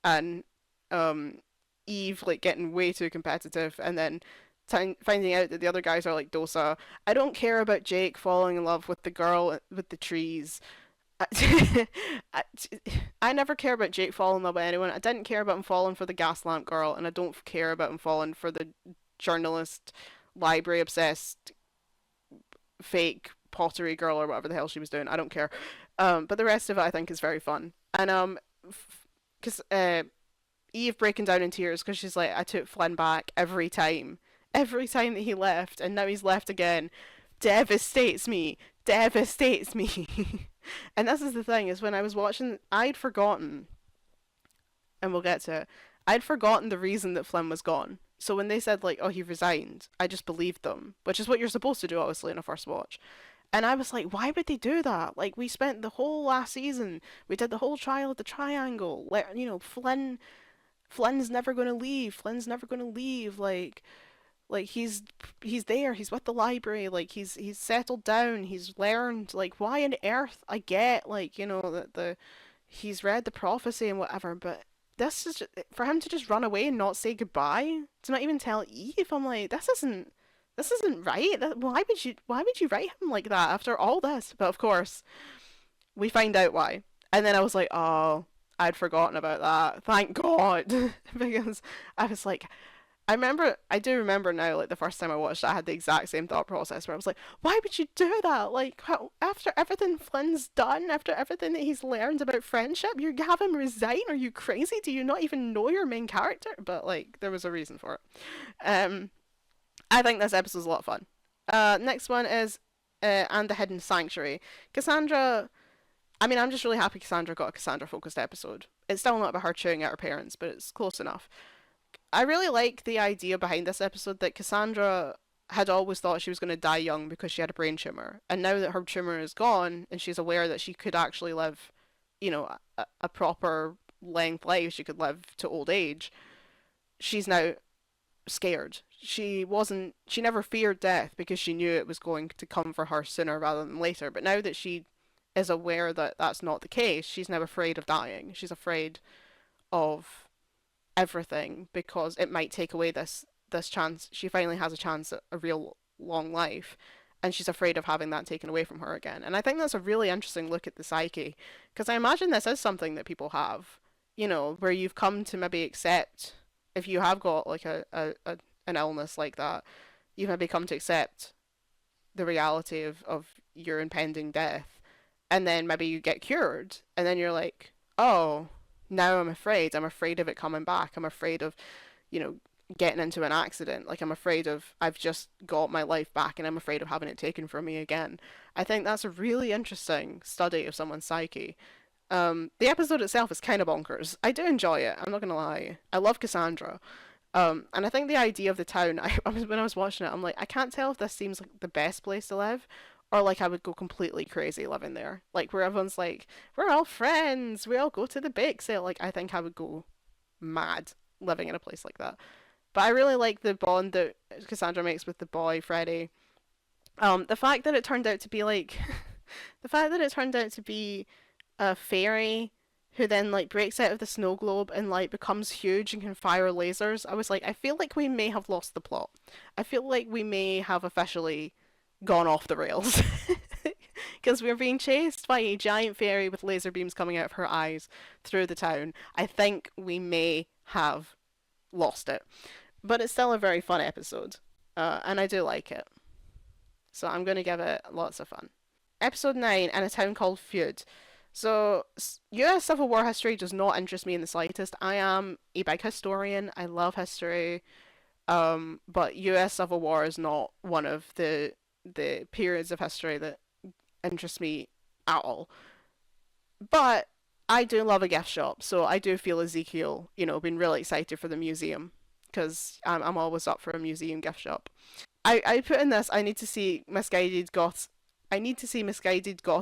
and um, Eve like getting way too competitive, and then finding out that the other guys are like Dosa. I don't care about Jake falling in love with the girl with the trees. I, I never care about Jake falling in love with anyone. I didn't care about him falling for the gas lamp girl, and I don't care about him falling for the journalist, library obsessed, fake pottery girl or whatever the hell she was doing. I don't care. But the rest of it I think is very fun. And because Eve breaking down in tears because she's like, I took Flynn back every time that he left, and now he's left again. Devastates me, devastates me. And this is the thing is when I was watching, I'd forgotten, and we'll get to it. I'd forgotten the reason that Flynn was gone. So when they said like, "Oh, he resigned," I just believed them, which is what you're supposed to do, obviously, in a first watch. And I was like, why would they do that? Like, we spent the whole last season, we did the whole trial of the triangle. Flynn's never gonna leave. Flynn's never gonna leave. Like he's there. He's with the library. Like he's settled down. He's learned. Like why on earth? I get like that he's read the prophecy and whatever, but this is just, for him to just run away and not say goodbye, to not even tell Eve. I'm like, this isn't right. Why would you write him like that after all this? But of course, we find out why. And then I was like, oh, I'd forgotten about that. Thank God, because I was like, I do remember now, like the first time I watched it, I had the exact same thought process where I was like, why would you do that? Like, after everything Flynn's done, after everything that he's learned about friendship, you have him resign? Are you crazy? Do you not even know your main character? But, like, there was a reason for it. I think this episode's a lot of fun. Next one is, And the Hidden Sanctuary. Cassandra, I mean, I'm just really happy Cassandra got a Cassandra-focused episode. It's still not about her chewing at her parents, but it's close enough. I really like the idea behind this episode that Cassandra had always thought she was going to die young because she had a brain tumor. And now that her tumor is gone and she's aware that she could actually live, a proper length life, she could live to old age, she's now scared. She never feared death because she knew it was going to come for her sooner rather than later. But now that she is aware that that's not the case, she's now afraid of dying. She's afraid of everything because it might take away this chance. She finally has a chance at a real long life, and she's afraid of having that taken away from her again. And I think that's a really interesting look at the psyche, because I imagine this is something that people have, where you've come to maybe accept, if you have got like a an illness like that, you've maybe come to accept the reality of your impending death, and then maybe you get cured, and then you're like, oh, now I'm afraid. I'm afraid of it coming back. I'm afraid of, you know, getting into an accident. Like, I'm afraid of, I've just got my life back and I'm afraid of having it taken from me again. I think that's a really interesting study of someone's psyche. The episode itself is kind of bonkers. I do enjoy it. I'm not gonna lie. I love Cassandra. And I think the idea of the town, when I was watching it, I'm like, I can't tell if this seems like the best place to live, or like I would go completely crazy living there. Like where everyone's like, we're all friends, we all go to the bake sale. Like I think I would go mad living in a place like that. But I really like the bond that Cassandra makes with the boy Freddie. The fact that it turned out to be like, the fact that it turned out to be a fairy who then like breaks out of the snow globe and like becomes huge and can fire lasers. I was like, I feel like we may have lost the plot. I feel like we may have officially gone off the rails. Because we're being chased by a giant fairy with laser beams coming out of her eyes through the town. I think we may have lost it. But it's still a very fun episode. And I do like it. So I'm going to give it lots of fun. Episode 9, in a town called Feud. So, US Civil War history does not interest me in the slightest. I am a big historian. I love history. But US Civil War is not one of the periods of history that interest me at all. But I do love a gift shop, so I do feel Ezekiel, being really excited for the museum because I'm always up for a museum gift shop. I put in this. I need to see misguided goth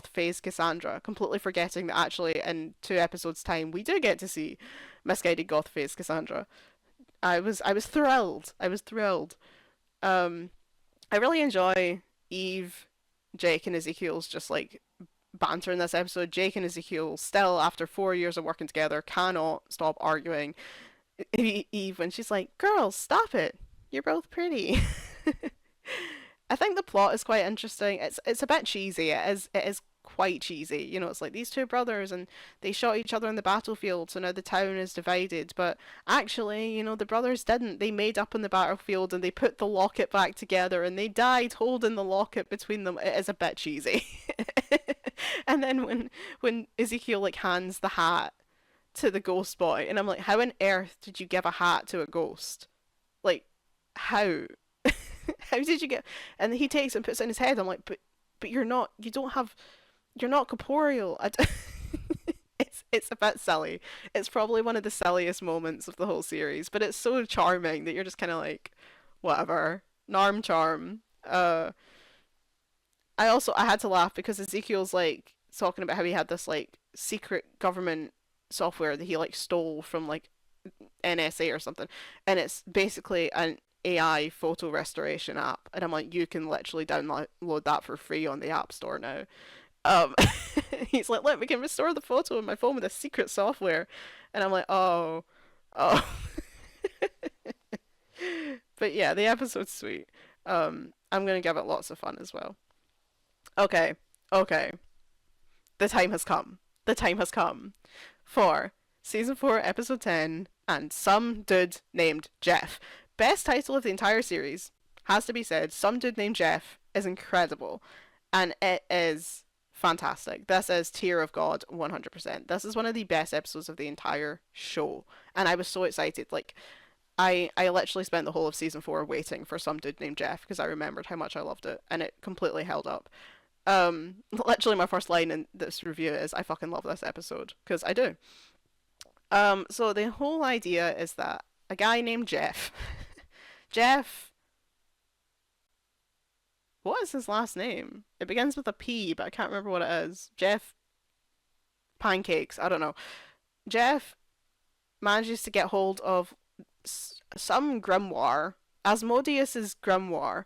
phase Cassandra, completely forgetting that actually in 2 episodes time we do get to see misguided goth phase Cassandra. I was thrilled. I was thrilled. Um, I really enjoy Eve, Jake, and Ezekiel's just like banter in this episode. Jake and Ezekiel still, after 4 years of working together, cannot stop arguing. Eve, when she's like, "Girls, stop it! You're both pretty." I think the plot is quite interesting. It's a bit cheesy. It is quite cheesy. It's like these two brothers and they shot each other in the battlefield, so now the town is divided. But actually, the brothers didn't. They made up on the battlefield and they put the locket back together and they died holding the locket between them. It is a bit cheesy. And then when Ezekiel like hands the hat to the ghost boy, and I'm like, how on earth did you give a hat to a ghost? Like, how? How did you get? And he takes it and puts it in his head. I'm like, but you're not. You don't have. You're not corporeal. It's a bit silly. It's probably one of the silliest moments of the whole series, but it's so charming that you're just kind of like, whatever. Narm charm. I had to laugh because Ezekiel's like talking about how he had this like secret government software that he like stole from like NSA or something, and it's basically an AI photo restoration app, and I'm like, you can literally download that for free on the App Store now. Um, he's like, look, we can restore the photo on my phone with a secret software, and I'm like, oh, oh. But yeah, the episode's sweet. I'm gonna give it lots of fun as well. Okay, okay, the time has come. The time has come for season 4, episode 10, and some dude named Jeff. Best title of the entire series, has to be said. Some dude named Jeff is incredible, and it is fantastic. This is tier of God 100%. This is one of the best episodes of the entire show, and I was so excited. Like, I literally spent the whole of season 4 waiting for some dude named Jeff because I remembered how much I loved it, and it completely held up. Literally my first line in this review is, I fucking love this episode, because I do. So the whole idea is that a guy named Jeff, Jeff, what is his last name? It begins with a P, but I can't remember what it is. Jeff Pancakes, I don't know. Jeff manages to get hold of some grimoire, Asmodeus's grimoire,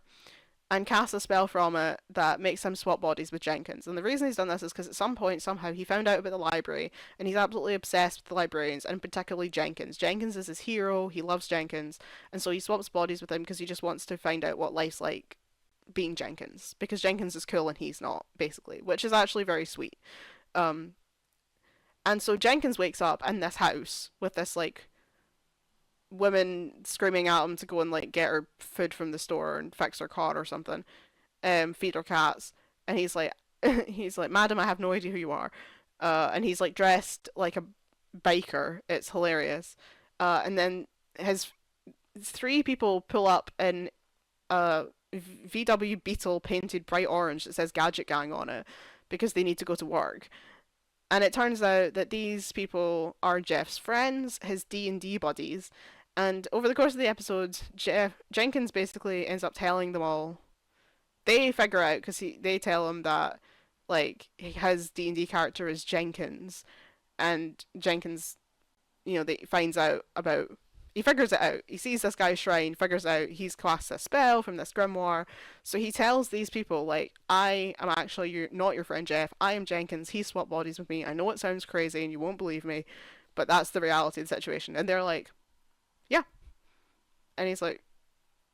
and casts a spell from it that makes him swap bodies with Jenkins. And the reason he's done this is because at some point, somehow, he found out about the library, and he's absolutely obsessed with the librarians, and particularly Jenkins. Jenkins is his hero, he loves Jenkins, and so he swaps bodies with him because he just wants to find out what life's like being Jenkins, because Jenkins is cool and he's not, basically, which is actually very sweet. Um, and so Jenkins wakes up in this house with this, like, woman screaming at him to go and like get her food from the store and fix her car or something, feed her cats, and he's like, he's like, "Madam, I have no idea who you are," and he's like dressed like a biker. It's hilarious, and then his three people pull up in a VW Beetle painted bright orange that says Gadget Gang on it because they need to go to work. And it turns out that these people are Jeff's friends, his D&D buddies, and over the course of the episode, Jenkins basically ends up telling them all. They figure out because they tell him that like his D&D character is Jenkins, and Jenkins, they finds out about. He figures it out. He sees this guy's shrine, figures out he's cast a spell from this grimoire. So he tells these people, like, I am actually not your friend Jeff. I am Jenkins. He swapped bodies with me. I know it sounds crazy and you won't believe me, but that's the reality of the situation. And they're like, yeah. And he's like,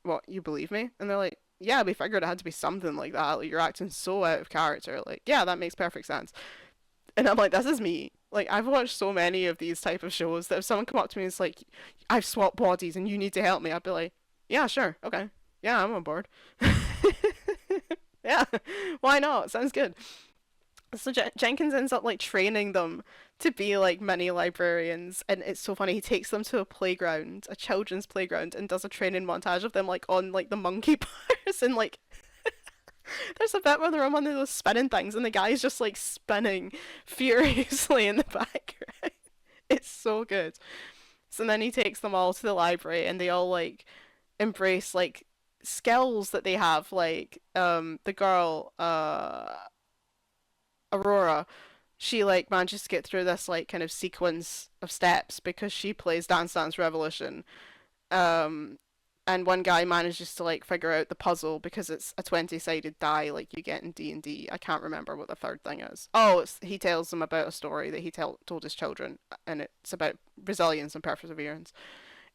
what, you believe me? And they're like, yeah, we figured it had to be something like that. Like, you're acting so out of character. Like, yeah, that makes perfect sense. And I'm like, this is me. Like, I've watched so many of these type of shows that if someone come up to me and is like, I've swapped bodies and you need to help me, I'd be like, yeah, sure, okay. Yeah, I'm on board. Yeah, why not? Sounds good. So Jenkins ends up like training them to be like mini librarians, and it's so funny. He takes them to a playground, a children's playground, and does a training montage of them like on like the monkey bars and like there's a bit where they're on one of those spinning things, and the guy's just like spinning furiously in the background. It's so good. So then he takes them all to the library, and they all like embrace like skills that they have. Like the girl, Aurora, she like manages to get through this like kind of sequence of steps because she plays Dance Dance Revolution. Um, and one guy manages to like figure out the puzzle because it's a 20-sided die like you get in D&D. I can't remember what the third thing is. Oh, he tells them about a story that he told his children, and it's about resilience and perseverance.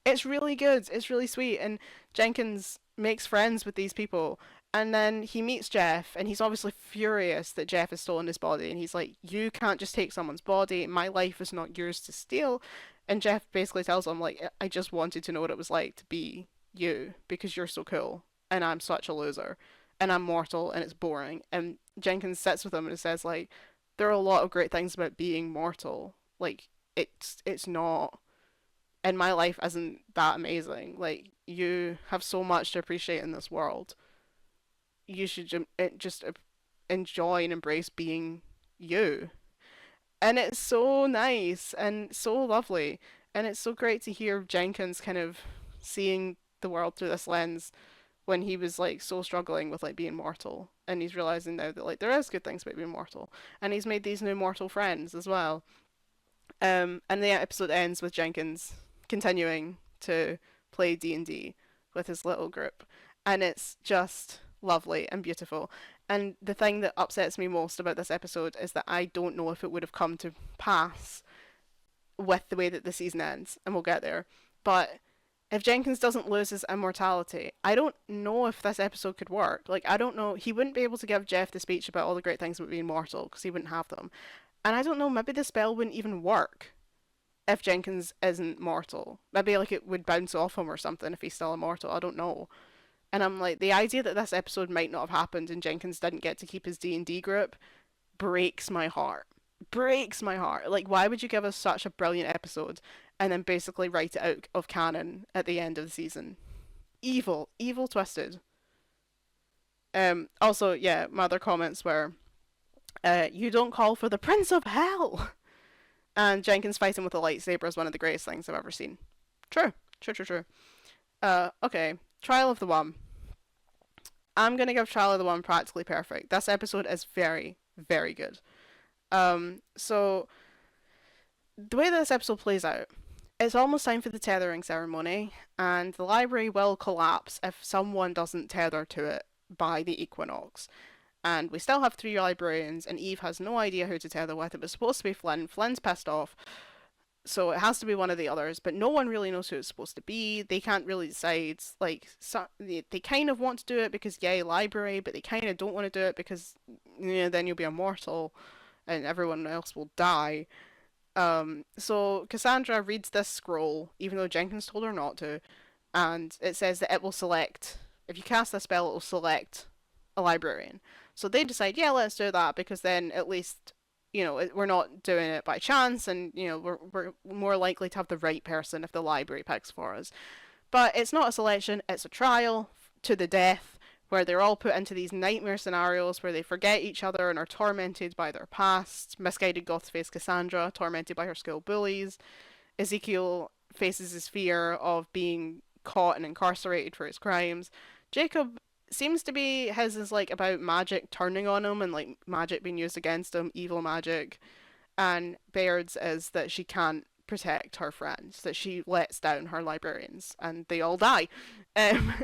It's really good. It's really sweet, and Jenkins makes friends with these people. And then he meets Jeff, and he's obviously furious that Jeff has stolen his body. And he's like, "You can't just take someone's body. My life is not yours to steal." And Jeff basically tells him, like, "I just wanted to know what it was like to be you because you're so cool, and I'm such a loser, and I'm mortal, and it's boring." And Jenkins sits with him and says, like, "There are a lot of great things about being mortal. Like, it's not, and my life isn't that amazing. Like, you have so much to appreciate in this world. You should just enjoy and embrace being you." And it's so nice and so lovely. And it's so great to hear Jenkins kind of seeing the world through this lens when he was like so struggling with like being mortal. And he's realizing now that like there is good things about being mortal. And he's made these new mortal friends as well. And the episode ends with Jenkins continuing to play D&D with his little group. And it's just lovely and beautiful. And the thing that upsets me most about this episode is that I don't know if it would have come to pass with the way that the season ends, and we'll get there. But if Jenkins doesn't lose his immortality, I don't know if this episode could work. Like, I don't know. He wouldn't be able to give Jeff the speech about all the great things about being mortal because he wouldn't have them. And I don't know, maybe the spell wouldn't even work if Jenkins isn't mortal. Maybe like it would bounce off him or something if he's still immortal. I don't know. And I'm like, the idea that this episode might not have happened and Jenkins didn't get to keep his D&D group breaks my heart. Breaks my heart. Like, why would you give us such a brilliant episode and then basically write it out of canon at the end of the season? Evil. Evil twisted. Also, yeah, my other comments were, you don't call for the Prince of Hell! And Jenkins fighting with a lightsaber is one of the greatest things I've ever seen. True. True, true, true. Okay. Trial of the One. I'm gonna give Trial of the One practically perfect. This episode is very, very good. So the way this episode plays out, It's almost time for the tethering ceremony, and the library will collapse if someone doesn't tether to it by the equinox. And we still have three librarians, and Eve has no idea who to tether with. It was supposed to be Flynn. Flynn's pissed off, so it has to be one of the others, but no one really knows who it's supposed to be. They can't really decide. Like, they kind of want to do it because, yay, library, but they kind of don't want to do it because, then you'll be immortal and everyone else will die. So Cassandra reads this scroll, even though Jenkins told her not to, and it says that it will select, if you cast a spell, it will select a librarian. So they decide, yeah, let's do that because then at least, we're not doing it by chance, and we're more likely to have the right person if the library picks for us. But it's not a selection; it's a trial to the death, where they're all put into these nightmare scenarios where they forget each other and are tormented by their past. Misguided goth face Cassandra, tormented by her school bullies. Ezekiel faces his fear of being caught and incarcerated for his crimes. Jacob seems to be, his is like about magic turning on him and like magic being used against him, evil magic. And Baird's is that she can't protect her friends, that she lets down her librarians and they all die. Um,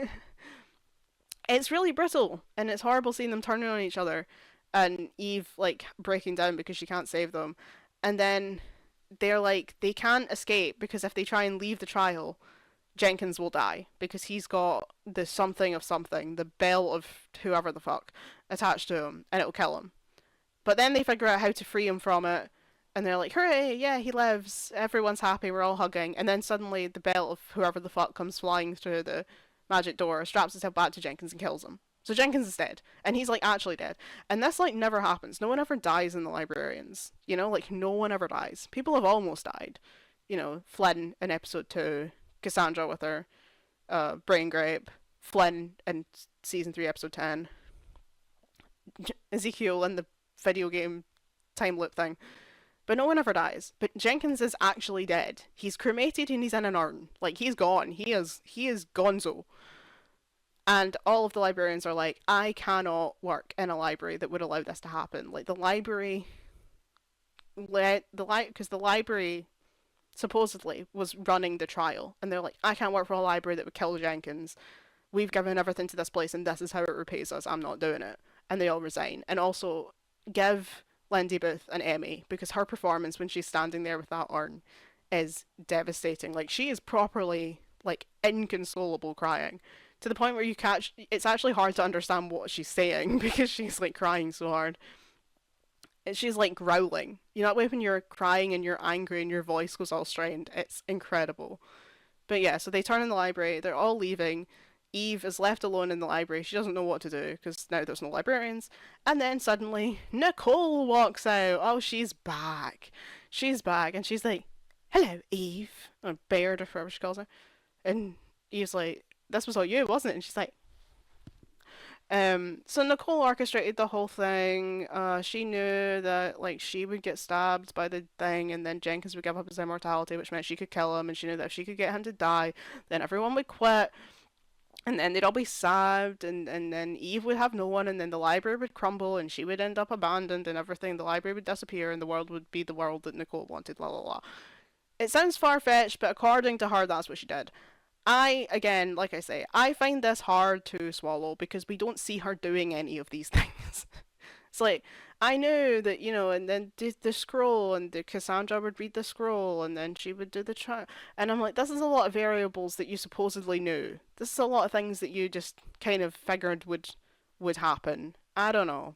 it's really brittle and it's horrible seeing them turning on each other and Eve like breaking down because she can't save them. And then they're like, they can't escape because if they try and leave the trial, Jenkins will die because he's got the something of something, the bell of whoever the fuck, attached to him, and it'll kill him. But then they figure out how to free him from it, and they're like, hooray, yeah, he lives, everyone's happy, we're all hugging. And then suddenly the bell of whoever the fuck comes flying through the magic door, straps itself back to Jenkins and kills him. So Jenkins is dead, and he's like actually dead. And this like never happens. No one ever dies in the Librarians. Like no one ever dies. People have almost died. Flynn in episode 2, Cassandra with her brain grape, Flynn in season 3, episode 10, Ezekiel in the video game time loop thing. But no one ever dies. But Jenkins is actually dead. He's cremated and he's in an urn. Like he's gone. He is gonzo. And all of the librarians are like, I cannot work in a library that would allow this to happen. Like the library because the library supposedly was running the trial, and they're like, I can't work for a library that would kill Jenkins. We've given everything to this place, and this is how it repays us. I'm not doing it. And they all resign. And also give Lindy Booth an Emmy because her performance when she's standing there with that urn is devastating. Like she is properly like inconsolable crying to the point where it's actually hard to understand what she's saying because she's like crying so hard. She's like growling. That way when you're crying and you're angry and your voice goes all strained. It's incredible. But yeah, so they turn in the library. They're all leaving. Eve is left alone in the library. She doesn't know what to do because now there's no librarians. And then suddenly Nicole walks out. Oh, she's back. She's back. And she's like, hello, Eve. Or Baird or whatever she calls her. And Eve's like, this was all you, wasn't it? And she's like, so Nicole orchestrated the whole thing. She knew that like she would get stabbed by the thing, and then Jenkins would give up his immortality, which meant she could kill him. And she knew that if she could get him to die, then everyone would quit, and then they'd all be sad, and then Eve would have no one, and then the library would crumble, and she would end up abandoned, and everything. The library would disappear, and the world would be the world that Nicole wanted. La la la. It sounds far fetched, but according to her, that's what she did. Again, like I say, I find this hard to swallow because we don't see her doing any of these things. It's like, I knew that, and then the scroll, and the Cassandra would read the scroll, and then she would do the trial. And I'm like, this is a lot of variables that you supposedly knew. This is a lot of things that you just kind of figured would happen. I don't know.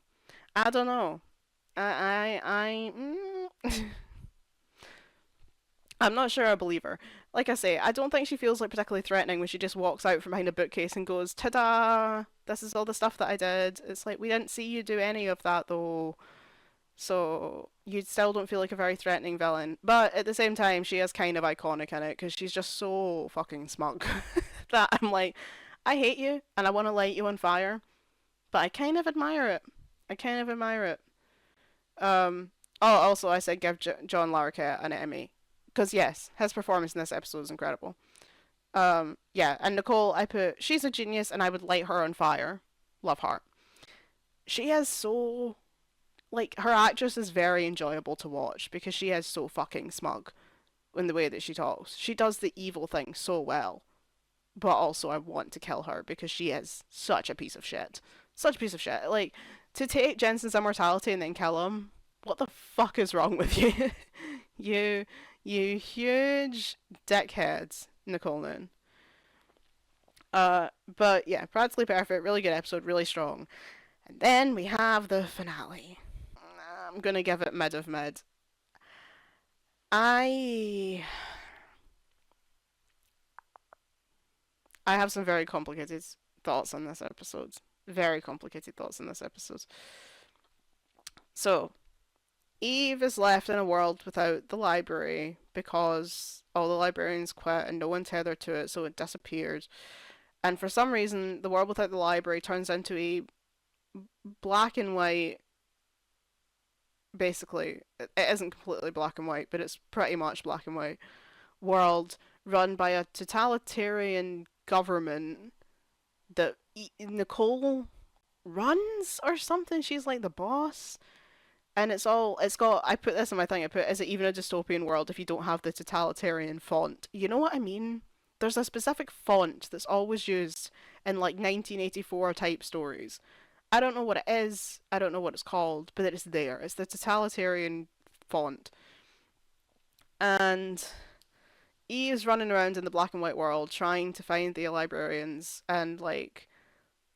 I don't know. I'm not sure I believe her. Like I say, I don't think she feels like particularly threatening when she just walks out from behind a bookcase and goes, "Ta-da! This is all the stuff that I did." It's like we didn't see you do any of that though, so you still don't feel like a very threatening villain. But at the same time, she is kind of iconic in it because she's just so fucking smug that I'm like, I hate you and I want to light you on fire, but I kind of admire it. I kind of admire it. Oh, also, I said give John Larroquette an Emmy because yes, his performance in this episode is incredible. Yeah, and Nicole, I put she's a genius, and I would light her on fire. Love her. She is so like her actress is very enjoyable to watch because she is so fucking smug. in the way that she talks. She does the evil thing so well, but also I want to kill her because she is such a piece of shit. Such a piece of shit. Like, to take Jensen's immortality and then kill him, what the fuck is wrong with you? you, you huge dickheads, Nicole Noon. But yeah, Practically Perfect, really good episode, really strong. And then we have the finale. I'm gonna give it mid of mid. I I have some very complicated thoughts on this episode. Very complicated thoughts on this episode. So, Eve is left in a world without the library because all the librarians quit and no one tethered to it, so it disappeared. And for some reason, the world without the library turns into a black and white, basically. It isn't completely black and white, but it's pretty much black and white world run by a totalitarian government that Nicole runs or something. She's like the boss. And it's got, I put this in my thing, I put, is it even a dystopian world if you don't have the totalitarian font? You know what I mean? There's a specific font that's always used in like 1984 type stories. I don't know what it is, I don't know what it's called, but it's there. It's the totalitarian font. And Eve's running around in the black and white world trying to find the librarians, and like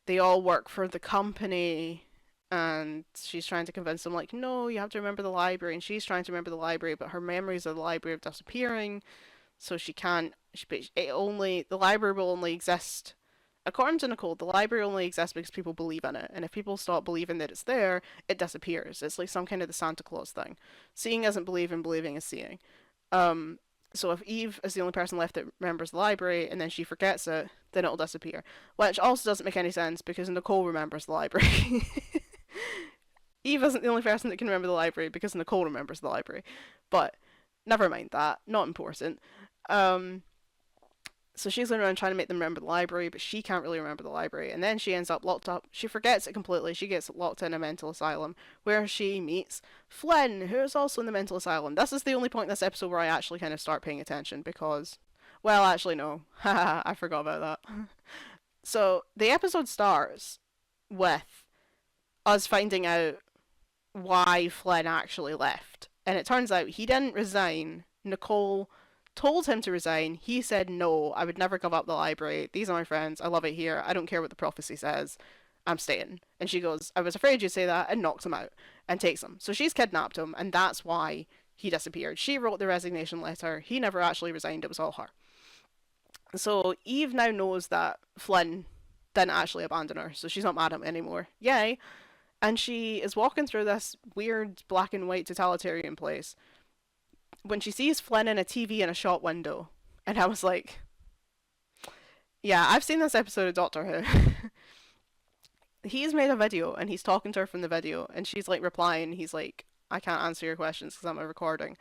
they all work for the company, and she's trying to convince them like, no, you have to remember the library, and she's trying to remember the library, but her memories of the library are disappearing, so she can't. The library will only exist. According to Nicole, the library only exists because people believe in it, and if people stop believing that it's there, it disappears. It's like some kind of the Santa Claus thing. Seeing isn't believing, believing is seeing. Um, so if Eve is the only person left that remembers the library and then she forgets it, then it'll disappear. Which also doesn't make any sense because Nicole remembers the library. Eve isn't the only person that can remember the library because Nicole remembers the library. But never mind that, not important. Um, so she's going around trying to make them remember the library, but she can't really remember the library. And then she ends up locked up. She forgets it completely. She gets locked in a mental asylum where she meets Flynn, who is also in the mental asylum. This is the only point in this episode where I actually kind of start paying attention because, well, actually, no. Haha, I forgot about that. So the episode starts with us finding out why Flynn actually left. And it turns out he didn't resign. Nicole told him to resign. He said, no, I would never give up the library. These are my friends. I love it here. I don't care what the prophecy says. I'm staying. And she goes, I was afraid you'd say that, and knocks him out and takes him. So she's kidnapped him, and that's why he disappeared. She wrote the resignation letter. He never actually resigned. It was all her. So Eve now knows that Flynn didn't actually abandon her, so she's not mad at him anymore. Yay. And she is walking through this weird black and white totalitarian place when she sees Flynn in a TV in a shop window. And I was like, yeah, I've seen this episode of Doctor Who. He's made a video and he's talking to her from the video, and she's like replying. He's like, I can't answer your questions because I'm a recording.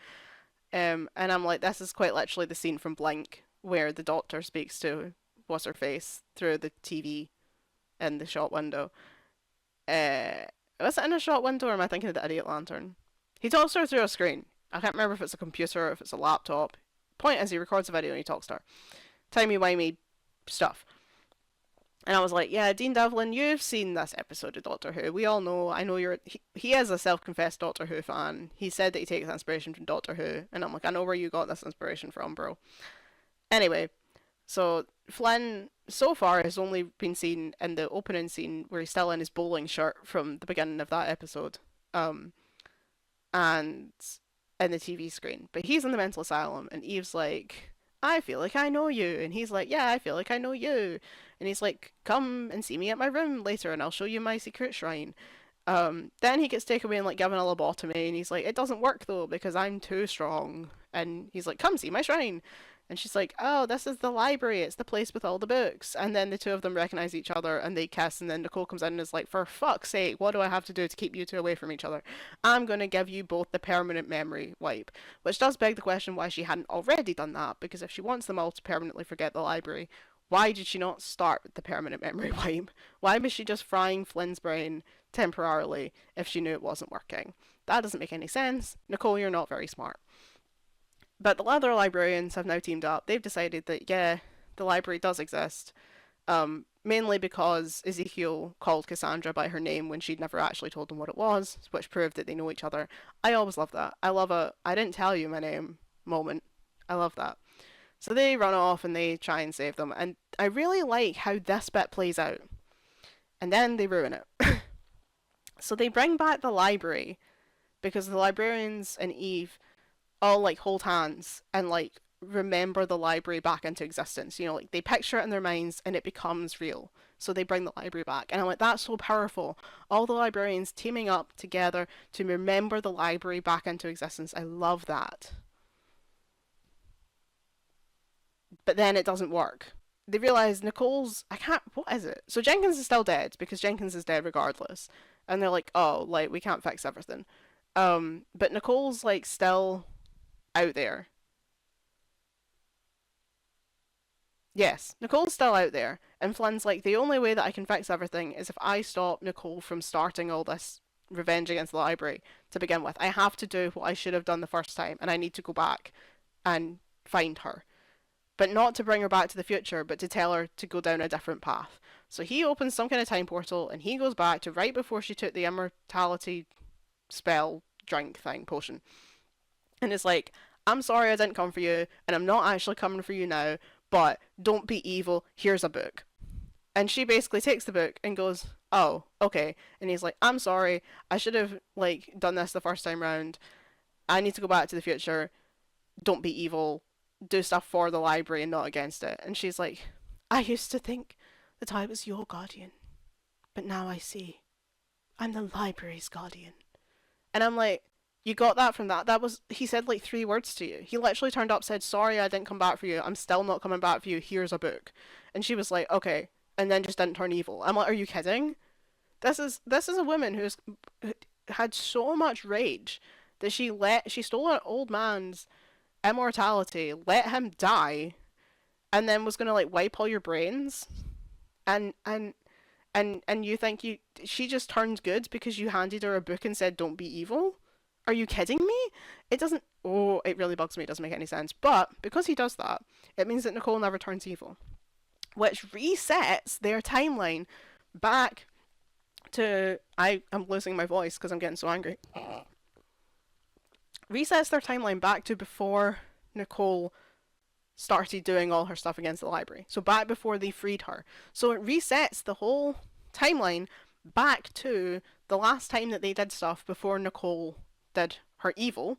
And I'm like, this is quite literally the scene from Blink where the doctor speaks to what's her face through the TV in the shop window. Was it in a shop window or am I thinking of the idiot lantern? He talks to her through a screen. I can't remember if it's a computer or if it's a laptop. Point is, he records a video and he talks to her. Timey-wimey stuff. And I was like, yeah, Dean Devlin, you've seen this episode of Doctor Who. We all know, I know you're, he is a self-confessed Doctor Who fan. He said that he takes inspiration from Doctor Who. And I'm like, I know where you got this inspiration from, bro. Anyway, so Flynn, so far, has only been seen in the opening scene where he's still in his bowling shirt from the beginning of that episode. And in the TV screen. But he's in the mental asylum, and Eve's like, I feel like I know you. And he's like, yeah, I feel like I know you. And he's like, come and see me at my room later and I'll show you my secret shrine. Then he gets taken away and like given a lobotomy, and he's like, it doesn't work though because I'm too strong. And he's like, come see my shrine. And she's like, oh, this is the library. It's the place with all the books. And then the two of them recognize each other and they kiss. And then Nicole comes in and is like, for fuck's sake, what do I have to do to keep you two away from each other? I'm going to give you both the permanent memory wipe. Which does beg the question why she hadn't already done that. Because if she wants them all to permanently forget the library, why did she not start with the permanent memory wipe? Why was she just frying Flynn's brain temporarily if she knew it wasn't working? That doesn't make any sense. Nicole, you're not very smart. But the other librarians have now teamed up. They've decided that, yeah, the library does exist. Mainly because Ezekiel called Cassandra by her name when she'd never actually told him what it was, which proved that they know each other. I always love that. I love a I didn't tell you my name moment. I love that. So they run off and they try and save them, and I really like how this bit plays out. And then they ruin it. So they bring back the library because the librarians and Eve all like hold hands and like remember the library back into existence. You know, like they picture it in their minds and it becomes real. So they bring the library back. And I'm like, that's so powerful. All the librarians teaming up together to remember the library back into existence. I love that. But then it doesn't work. They realize Nicole's, I can't, what is it? So Jenkins is still dead because Jenkins is dead regardless. And they're like, oh, like we can't fix everything. But Nicole's like still out there. Yes, Nicole's still out there, and Flynn's like, the only way that I can fix everything is if I stop Nicole from starting all this revenge against the library to begin with. I have to do what I should have done the first time, and I need to go back and find her. But not to bring her back to the future, but to tell her to go down a different path. So he opens some kind of time portal, and he goes back to right before she took the immortality spell drink thing, potion. And it's like, I'm sorry I didn't come for you, and I'm not actually coming for you now, but don't be evil, here's a book. And she basically takes the book and goes, oh, okay. And he's like, I'm sorry, I should have, like, done this the first time round. I need to go back to the future. Don't be evil. Do stuff for the library and not against it. And she's like, I used to think that I was your guardian, but now I see I'm the library's guardian. And I'm like, you got that from that? That was, he said like 3 words to you. He literally turned up, said, sorry, I didn't come back for you. I'm still not coming back for you. Here's a book. And she was like, okay. And then just didn't turn evil. I'm like, are you kidding? This is a woman who's had so much rage that she stole an old man's immortality, let him die, and then was gonna like wipe all your brains, and you think she just turned good because you handed her a book and said don't be evil? Are you kidding me? It doesn't. Oh, it really bugs me. It doesn't make any sense. But because he does that, it means that Nicole never turns evil, which resets their timeline back to I'm losing my voice because I'm getting so angry. Resets their timeline back to before Nicole started doing all her stuff against the library. So back before they freed her. So it resets the whole timeline back to the last time that they did stuff before Nicole did her evil,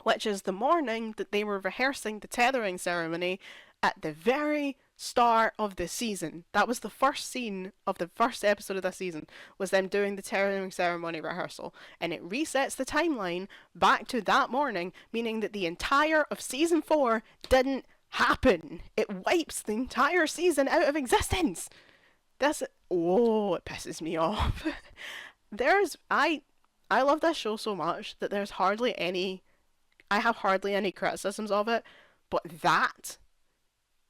which is the morning that they were rehearsing the tethering ceremony at the very start of the season. That was the first scene of the first episode of this season, was them doing the tethering ceremony rehearsal, and it resets the timeline back to that morning, meaning that the entire of season 4 didn't happen. It wipes the entire season out of existence. This, oh, it pisses me off. there's I love this show so much that there's hardly any I have hardly any criticisms of it, but that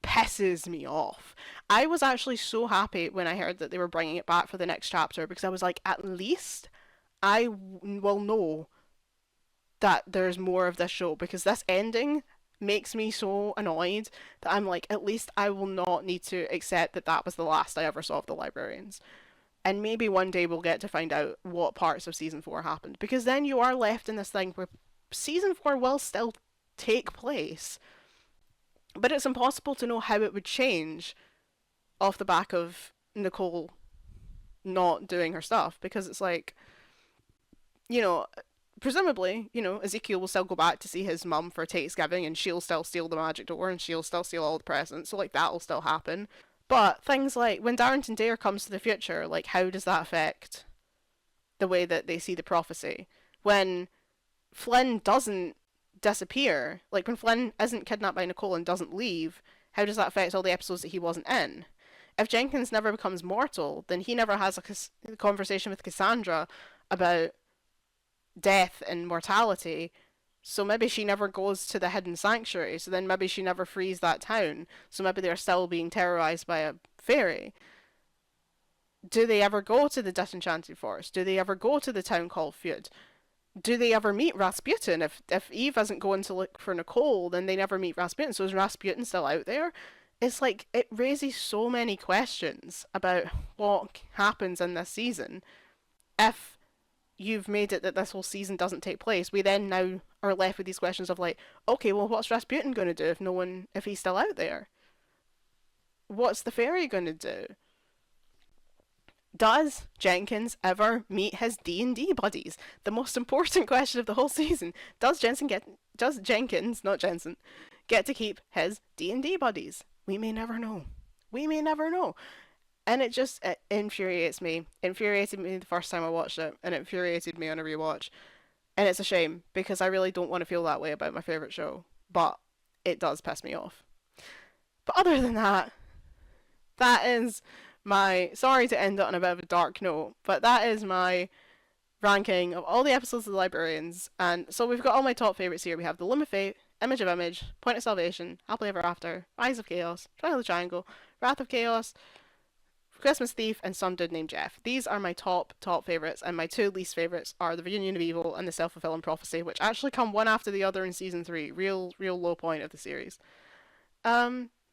pisses me off. I was actually so happy when I heard that they were bringing it back for the next chapter, because I was like, at least will know that there's more of this show, because this ending makes me so annoyed that I'm like, at least I will not need to accept that that was the last I ever saw of the Librarians. And maybe one day we'll get to find out what parts of season 4 happened, because then you are left in this thing where season 4 will still take place, but it's impossible to know how it would change off the back of Nicole not doing her stuff, because it's like, you know, presumably, you know, Ezekiel will still go back to see his mum for Thanksgiving, and she'll still steal the magic door, and she'll still steal all the presents, so like that'll still happen. But things like when Darrington Dare comes to the future, like how does that affect the way that they see the prophecy? When Flynn doesn't disappear, like when Flynn isn't kidnapped by Nicole and doesn't leave, how does that affect all the episodes that he wasn't in? If Jenkins never becomes mortal, then he never has a conversation with Cassandra about death and mortality, so maybe she never goes to the hidden sanctuary, so then maybe she never frees that town, so maybe they're still being terrorized by a fairy. Do they ever go to the disenchanted forest? Do they ever go to the town called Feud? do they ever meet Rasputin? If Eve isn't going to look for Nicole, then they never meet Rasputin. So is Rasputin still out there? It's like it raises so many questions about what happens in this season. If you've made it that this whole season doesn't take place, we then now are left with these questions of like, okay, well, what's Rasputin going to do if no one, if he's still out there? What's the fairy going to do? Does Jenkins ever meet his D&D buddies? The most important question of the whole season. Does Jenkins, not Jensen, get to keep his D&D buddies? We may never know. We may never know. And it infuriates me. Infuriated me the first time I watched it, and it infuriated me on a rewatch. And it's a shame because I really don't want to feel that way about my favorite show, but it does piss me off. But other than that, that is my sorry to end it on a bit of a dark note, but that is my ranking of all the episodes of the Librarians. And so we've got all my top favorites here. We have The Loom of Fate, Image of Image, Point of Salvation, Happily Ever After, Rise of Chaos, Trial of the Triangle, Wrath of Chaos, Christmas Thief, and Some Dude Named Jeff. These are my top favorites, and my two least favorites are The Reunion of Evil and The Self Fulfilling Prophecy, which actually come one after the other in season three. Real low point of the series.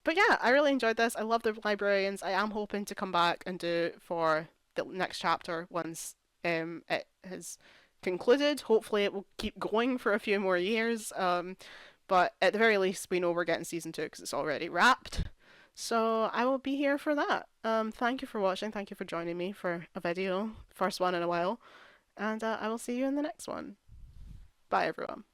But yeah, I really enjoyed this. I love the Librarians. I am hoping to come back and do it for the next chapter once it has concluded. Hopefully, it will keep going for a few more years. But at the very least, we know we're getting season two because it's already wrapped. So I will be here for that. Thank you for watching. Thank you for joining me for a video, first one in a while, and I will see you in the next one. Bye, everyone.